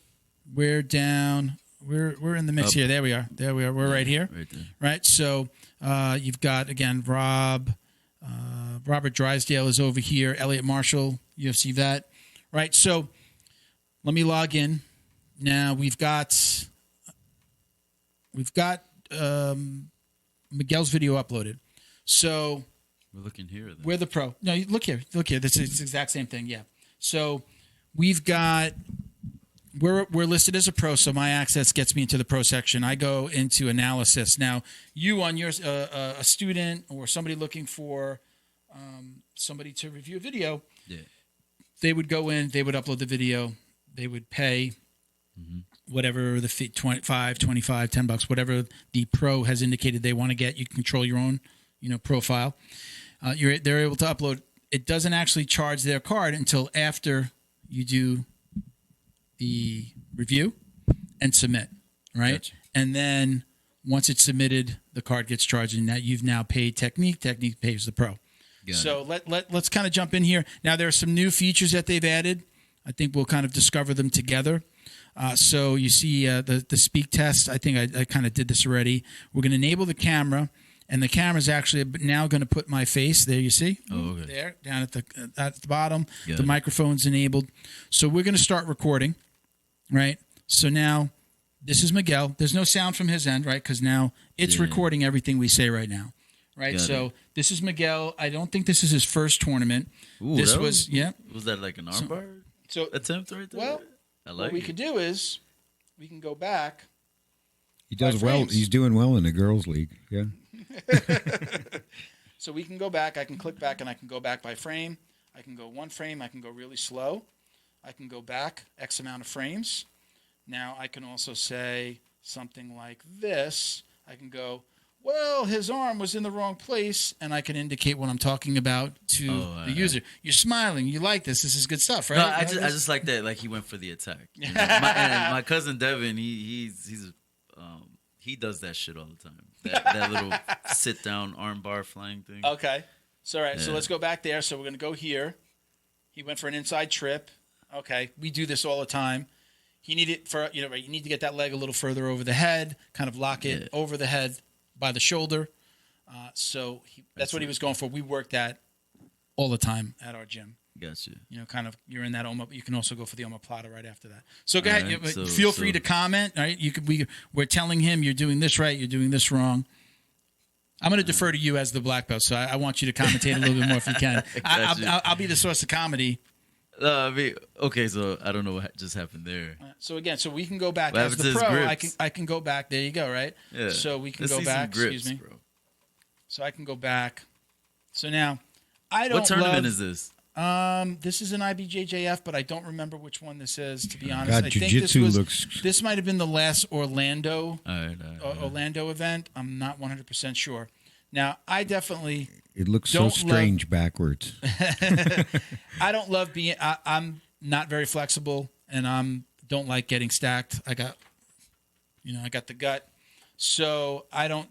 We're down. We're in the mix here. There we are. We're right here. Right there. Right. So you've got again Robert Drysdale is over here. Elliot Marshall, UFC vet. Right. So let me log in. Now we've got Miguel's video uploaded. So we're looking here. Then. We're the pro. No, look here. This is the exact same thing. Yeah. So we've got. We're listed as a pro, so my access gets me into the pro section. I go into analysis. Now, you on your a student or somebody looking for somebody to review a video, they would go in, they would upload the video, they would pay whatever the fee, $25, $25, $10, whatever the pro has indicated they want to get. You can control your own, profile. They're able to upload. It doesn't actually charge their card until after you do the review and submit, right? Gotcha. And then once it's submitted, the card gets charged, and that you've now paid Technique. Technique pays the pro. So let's kind of jump in here. Now there are some new features that they've added. I think we'll kind of discover them together. So you see the speak test. I think I kind of did this already. We're going to enable the camera, and the camera's actually now going to put my face there. You see, there down at the bottom. The microphone's enabled. So we're going to start recording. Right. So now this is Miguel. There's no sound from his end, right? Because now it's recording everything we say right now. Right. So this is Miguel. I don't think this is his first tournament. Ooh, this was that like an armbar attempt right there? Well, what we could do is we can go back. He does well. He's doing well in the girls' league. Yeah. So we can go back. I can click back and I can go back by frame. I can go one frame. I can go really slow. I can go back X amount of frames. Now I can also say something like this. I can go, well, his arm was in the wrong place, and I can indicate what I'm talking about to the user. You're smiling. You like this. This is good stuff, right? No, I just like that. Like he went for the attack. My cousin Devin, he does that shit all the time. That little sit down arm bar flying thing. Okay. So so let's go back there. So we're gonna go here. He went for an inside trip. Okay, we do this all the time. He needed you need to get that leg a little further over the head, kind of lock it over the head by the shoulder. So that's what he was going for. We work that all the time at our gym. Gotcha. Kind of you're in that Oma. You can also go for the omoplata right after that. So go ahead. Feel free to comment. All right, we're telling him you're doing this right, you're doing this wrong. I'm going to defer to you as the black belt, so I want you to commentate a little bit more if you can. I'll be the source of comedy. Okay, so I don't know what just happened there. So again, we can go back as the pro. I can go back. There you go, right? Yeah. So we can go back. Grips, excuse me. Bro. So I can go back. So now, I don't. What tournament is this? This is an IBJJF, but I don't remember which one this is. To be honest, God, I think this might have been the last Orlando Orlando event. I'm not 100% sure. Now, I definitely. It looks so strange backwards. I don't love being. I'm not very flexible, and don't like getting stacked. I got the gut, so I don't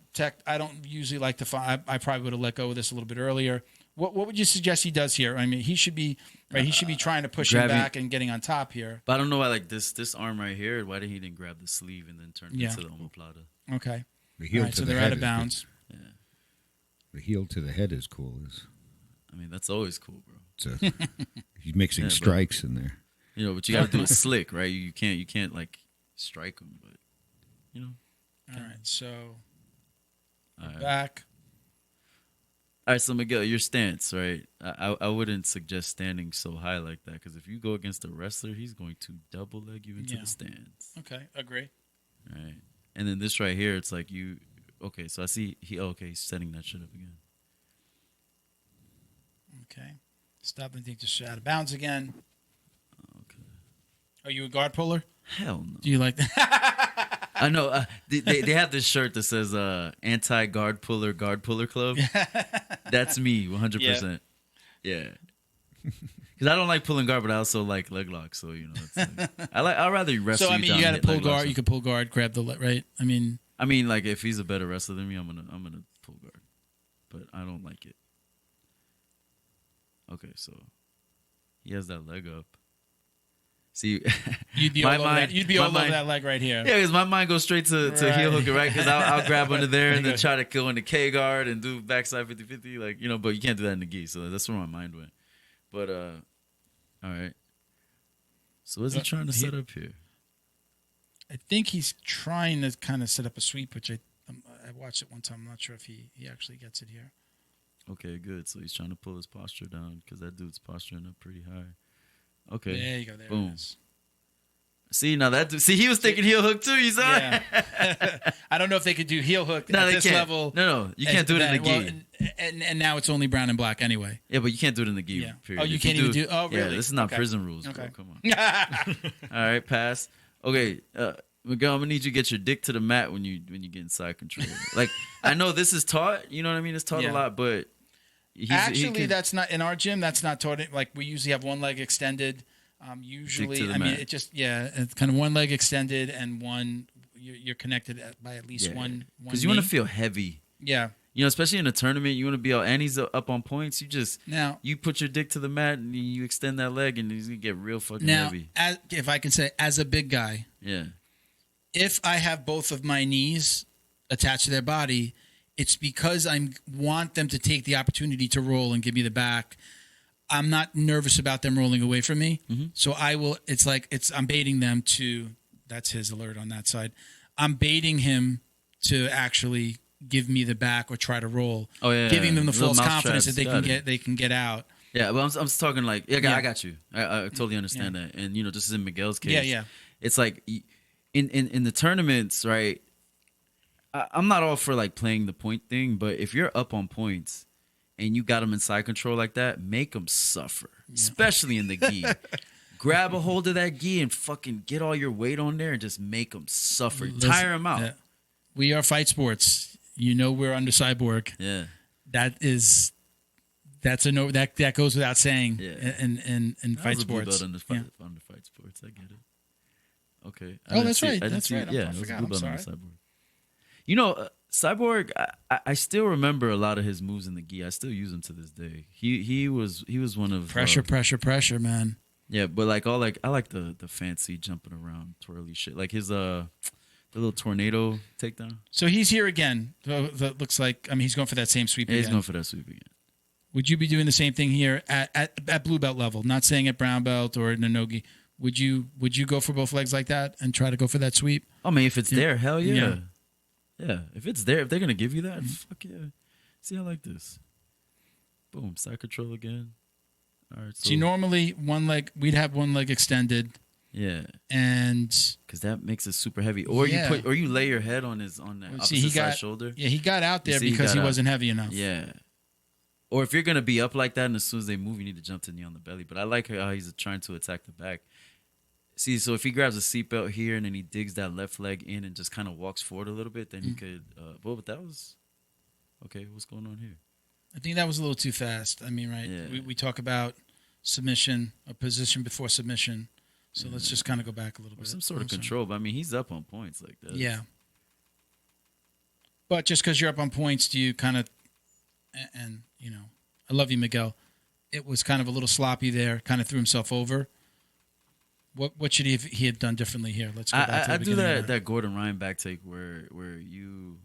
usually like to fight. I probably would have let go of this a little bit earlier. What would you suggest he does here? I mean, he should be He should be trying to push him back and getting on top here. But I don't know why, like this arm right here. Why did he didn't grab the sleeve and then turn it into the omoplata? Okay. The heel so they're out of bounds. Yeah. The heel to the head is cool. I mean, that's always cool, bro. He's mixing strikes in there. You know, but you got to do it slick, right? You can't like strike him, but you know. All right, so back. All right, so Miguel, your stance, right? I wouldn't suggest standing so high like that because if you go against a wrestler, he's going to double leg you into the stands. Okay, agree. All right, and then this right here, it's like you. Okay, so I see he's setting that shit up again. Okay, stop and think just out of bounds again. Okay. Are you a guard puller? Hell no. Do you like that? I know they have this shirt that says anti guard puller club. That's me 100%. Yeah. Because I don't like pulling guard, but I also like leg locks. So you know, it's like, I'd rather wrestle. So I mean, you got to pull guard. You can pull guard, grab the right. I mean, like if he's a better wrestler than me, I'm gonna pull guard, but I don't like it. Okay, so he has that leg up. See, you'd be all over that leg right here. Yeah, because my mind goes straight to heel hooker, right? Because I'll grab under there and then try to go into K guard and do backside 50-50, like, you know, but you can't do that in the gi, so that's where my mind went. But all right. So what's he trying to set up here? I think he's trying to kind of set up a sweep, which I watched it one time. I'm not sure if he actually gets it here. Okay, good. So he's trying to pull his posture down because that dude's posturing up pretty high. Okay. There you go. There Boom. It is. See, now that he was thinking heel hook too. You saw? Yeah. I don't know if they could do heel hook at this level. No, you can't do it in the gi. And now it's only brown and black anyway. Yeah, but you can't do it in the gi. Yeah. Period. Oh, you can't even do. Oh, really? Yeah, this is not prison rules, bro. Come on. All right, pass. Okay, Miguel, I'm gonna need you to get your dick to the mat when you get inside control. Like, I know this is taught. You know what I mean? It's taught a lot, but that's not in our gym. That's not taught. Like we usually have one leg extended. Usually, I mean, it just it's kind of one leg extended and one you're connected by at least one. Because you want to feel heavy. Yeah. You know, especially in a tournament, you want to be all, and he's up on points. You put your dick to the mat and you extend that leg, and he's gonna get real fucking heavy. If I can say, as a big guy, if I have both of my knees attached to their body, it's because I want them to take the opportunity to roll and give me the back. I'm not nervous about them rolling away from me. Mm-hmm. So I will, I'm baiting them to, that's his alert on that side. I'm baiting him to actually give me the back or try to roll. Oh, yeah. Giving them the false confidence that they can get out. Yeah, well, I'm just talking like, I got you. I totally understand that. And, you know, just in Miguel's case. Yeah. It's like in the tournaments, right? I'm not all for like playing the point thing, but if you're up on points, and you got them in side control like that, make them suffer, especially in the gi. Grab a hold of that gi and fucking get all your weight on there and just make them suffer. Tire them out. We are fight sports. You know we're under Cyborg. Yeah. That goes without saying in fight sports. Under fight sports. I get it. Okay. That's right. That's right. Yeah, it was a blue belt under Cyborg. You know, Cyborg, I still remember a lot of his moves in the gi. I still use him to this day. He was one of pressure, man. Yeah, but I like the fancy jumping around twirly shit. Like his the little tornado takedown. So he's here again. That looks like he's going for that same sweep again. He's going for that sweep again. Would you be doing the same thing here at blue belt level? Not saying at brown belt or no-gi. Would you go for both legs like that and try to go for that sweep? I mean, if it's there, hell yeah. Yeah, if it's there, if they're gonna give you that, fuck yeah. See, I like this. Boom, side control again. All right. So normally we'd have one leg extended. Yeah, and because that makes it super heavy. Or you lay your head on that opposite side shoulder. Yeah, he got out there because he wasn't heavy enough. Yeah. Or if you're gonna be up like that, and as soon as they move, you need to jump to knee on the belly. But I like how he's trying to attack the back. See, so if he grabs a seatbelt here and then he digs that left leg in and just kind of walks forward a little bit, then he could. But that was okay. What's going on here? I think that was a little too fast. I mean, right? Yeah. We talk about submission, a position before submission. So let's just kind of go back a little bit. Some sort of control. But I mean, he's up on points like that. Yeah. But just because you're up on points, do you kind of, and I love you, Miguel. It was kind of a little sloppy there. Kind of threw himself over. What should he have done differently here? Let's go back to the beginning. I do that Gordon Ryan back take where you.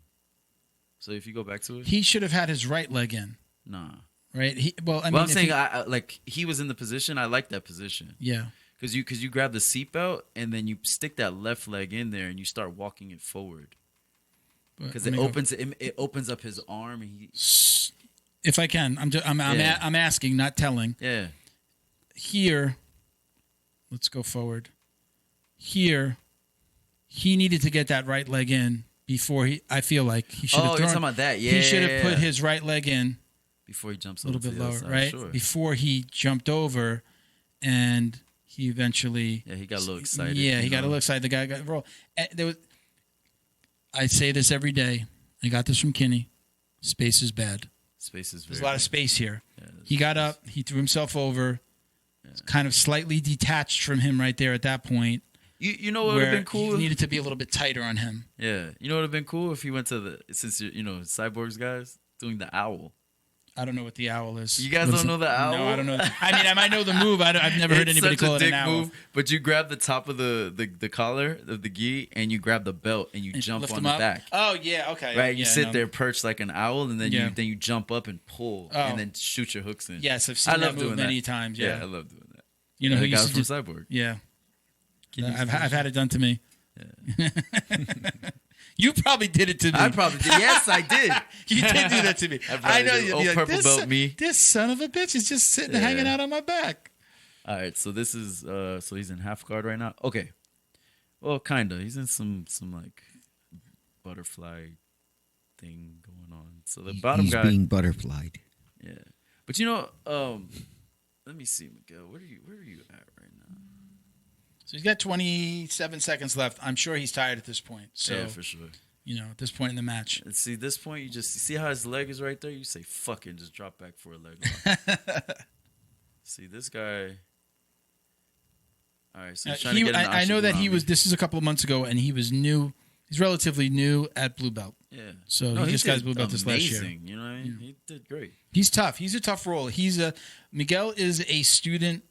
So if you go back to it, he should have had his right leg in. Nah. Right. I'm saying like he was in the position. I like that position. Yeah. Because you grab the seatbelt and then you stick that left leg in there and you start walking it forward. Because it opens up his arm. And if I can, I'm asking, not telling. Yeah. Here. Let's go forward. Here, he needed to get that right leg in before I feel like he should have thrown. You're talking about that, yeah. He should have put his right leg in. Before he jumps a little bit lower, side, right? Sure. Before he jumped over and he eventually... Yeah, he got a little excited. Yeah, he got a little excited. The guy got rolled. I say this every day. I got this from Kinney. Space is bad. There's a lot of space here. Yeah, he got up. He threw himself over. Yeah. Kind of slightly detached from him right there at that point. You know what would have been cool? He needed to be a little bit tighter on him. Yeah. You know what would have been cool if he went to Cyborgs guys doing the owl. I don't know what the owl is. You guys don't know the owl? No, I don't know. I mean, I might know the move. I've never heard anybody call it an owl. Move, but you grab the top of the collar of the gi and you grab the belt and you jump on the back. Oh yeah, okay. Right, you sit there perched like an owl and then you jump up and pull and then shoot your hooks in. Yes, I've seen that move many times. Yeah, I love doing that. You know who used to from Cyborg? Yeah, I've had it done to me. Yeah. You probably did it to me. I probably did. Yes, I did. You did do that to me. I know. Old purple belt me. This son of a bitch is just sitting hanging out on my back. All right, so this is so he's in half guard right now. Okay, well, kinda. He's in some like butterfly thing going on. So the bottom guy being butterflied. Yeah, but let me see, Miguel. Where are you at right now? So he's got 27 seconds left. I'm sure he's tired at this point. So, yeah, for sure. At this point in the match. See, this point, you just see how his leg is right there? You say, fuck it, and just drop back for a leg lock. See, this guy... All right, so he's trying to get an I know that this is a couple of months ago, and he was new. He's relatively new at Blue Belt. Yeah. So he just got Blue Belt this last year. You know what I mean? Yeah. He did great. He's tough. He's a tough role. Miguel is a student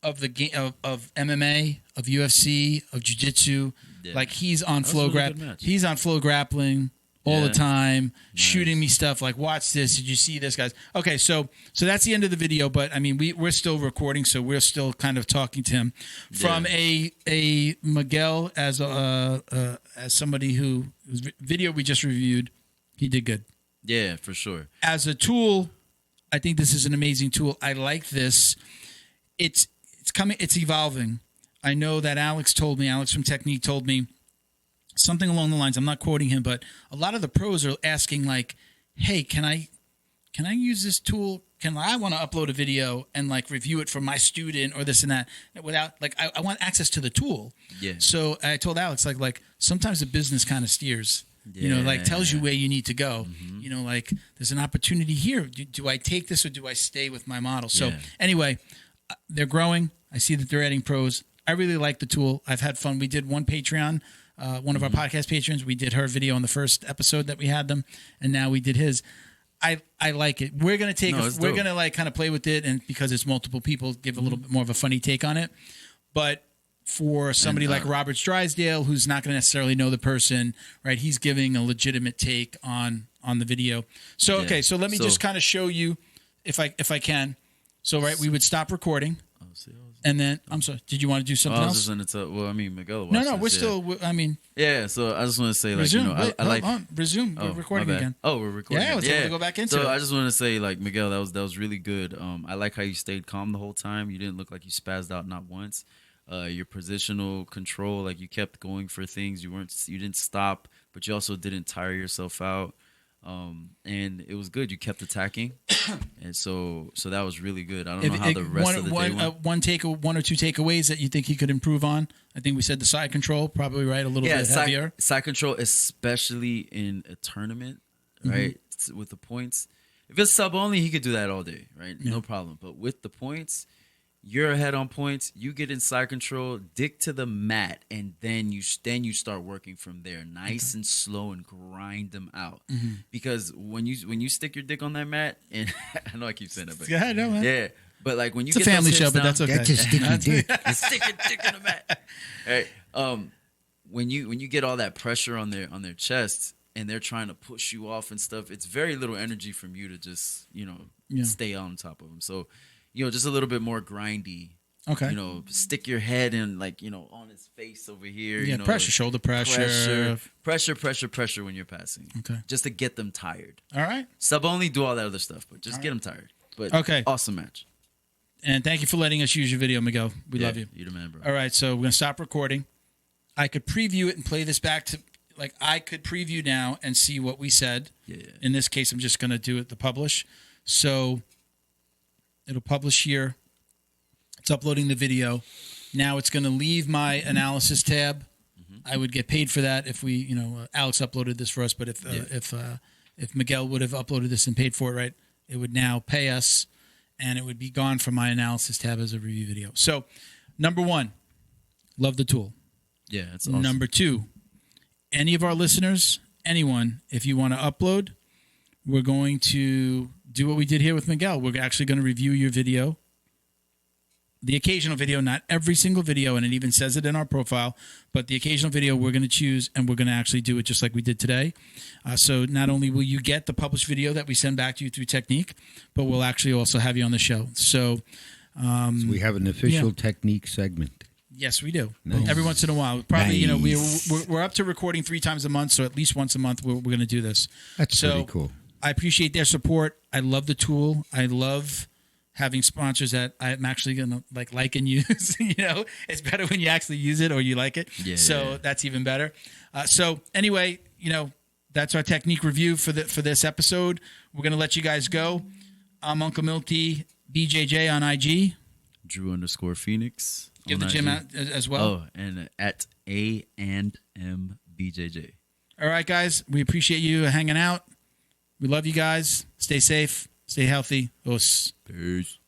of the game of MMA, of UFC, of Jiu-Jitsu. Yeah. Like he's on flow He's on flow grappling all the time, shooting me stuff like, watch this. Did you see this, guys? Okay, so that's the end of the video. But I mean, we're still recording, so we're still kind of talking to him from a Miguel as somebody whose video we just reviewed. He did good. Yeah, for sure. As a tool, I think this is an amazing tool. I like this. It's coming. It's evolving. I know that Alex from Technique told me something along the lines, I'm not quoting him, but a lot of the pros are asking like, hey, can I use this tool? I want to upload a video and like review it for my student or this and that without like, I want access to the tool. Yeah. So I told Alex like sometimes the business kind of steers, tells you where you need to go. Mm-hmm. Like there's an opportunity here. Do I take this or do I stay with my model? So anyway, they're growing. I see that they're adding pros. I really like the tool. I've had fun. We did one Patreon, one of our podcast patrons. We did her video on the first episode that we had them, and now we did his. I like it. We're gonna we're gonna like kind of play with it, and because it's multiple people, give a little bit more of a funny take on it. But for somebody like Robert Drysdale, who's not gonna necessarily know the person, right? He's giving a legitimate take on the video. So okay, so let me just kind of show you if I can. So we would stop recording. And then, I'm sorry, did you want to do something else? I was just going to tell, well, I mean, Miguel. No, we're still, I mean. Yeah, so I just want to say, like, resume. you know, I like. Resume. We're recording again. Oh, we're recording. Yeah, let's go back into it. So I just want to say, like, Miguel, that was really good. I like how you stayed calm the whole time. You didn't look like you spazzed out not once. Your positional control, like, you kept going for things. You didn't stop, but you also didn't tire yourself out. And it was good. You kept attacking, and so that was really good. I don't know how the rest of the day went. One or two takeaways that you think he could improve on. I think we said the side control, probably right, a little bit heavier. Side control, especially in a tournament, right? With the points. If it's sub only, he could do that all day, right? Yeah. No problem. But with the points, you're ahead on points. You get in side control, dick to the mat, and then you start working from there, nice and slow, and grind them out. Because when you stick your dick on that mat, and I know I keep saying that, but yeah, I know, man. Yeah, but like when you it's get a family show, down, but that's okay. That's a sticky dick. Stick your dick on the mat. Right. When you get all that pressure on their chests, and they're trying to push you off and stuff, it's very little energy from you to just stay on top of them. So. Just a little bit more grindy. Okay. Stick your head in, like, on his face over here. Yeah, pressure, shoulder pressure. Pressure when you're passing. Okay. Just to get them tired. All right. Sub only, do all that other stuff, but just get them tired. But okay. Awesome match. And thank you for letting us use your video, Miguel. We love you. You're the man, bro. All right, so we're going to stop recording. I could preview it and play this back to, like, I could preview now and see what we said. Yeah. In this case, I'm just going to do it to publish. So it'll publish here. It's uploading the video. Now it's going to leave my analysis tab. I would get paid for that if we, Alex uploaded this for us. But if Miguel would have uploaded this and paid for it, right, it would now pay us, and it would be gone from my analysis tab as a review video. So, number one, love the tool. Yeah, it's awesome. Number two, any of our listeners, anyone, if you want to upload, we're going to do what we did here with Miguel. We're actually going to review your video, the occasional video, not every single video, and it even says it in our profile, but the occasional video we're going to choose, and we're going to actually do it just like we did today. So not only will you get the published video that we send back to you through Technique, but we'll actually also have you on the show. So we have an official Technique segment. Yes, we do. Nice. Every once in a while. Probably, nice. we're up to recording 3 times a month, so at least once a month we're going to do this. That's pretty cool. I appreciate their support. I love the tool. I love having sponsors that I'm actually going to like and use. It's better when you actually use it or you like it. Yeah, so that's even better. So anyway, that's our Technique review for this episode. We're going to let you guys go. I'm Uncle Milty, BJJ on IG. Drew_Phoenix. Give the gym out as well. Oh, and at A&M BJJ. All right, guys. We appreciate you hanging out. We love you guys. Stay safe. Stay healthy. Us. Peace.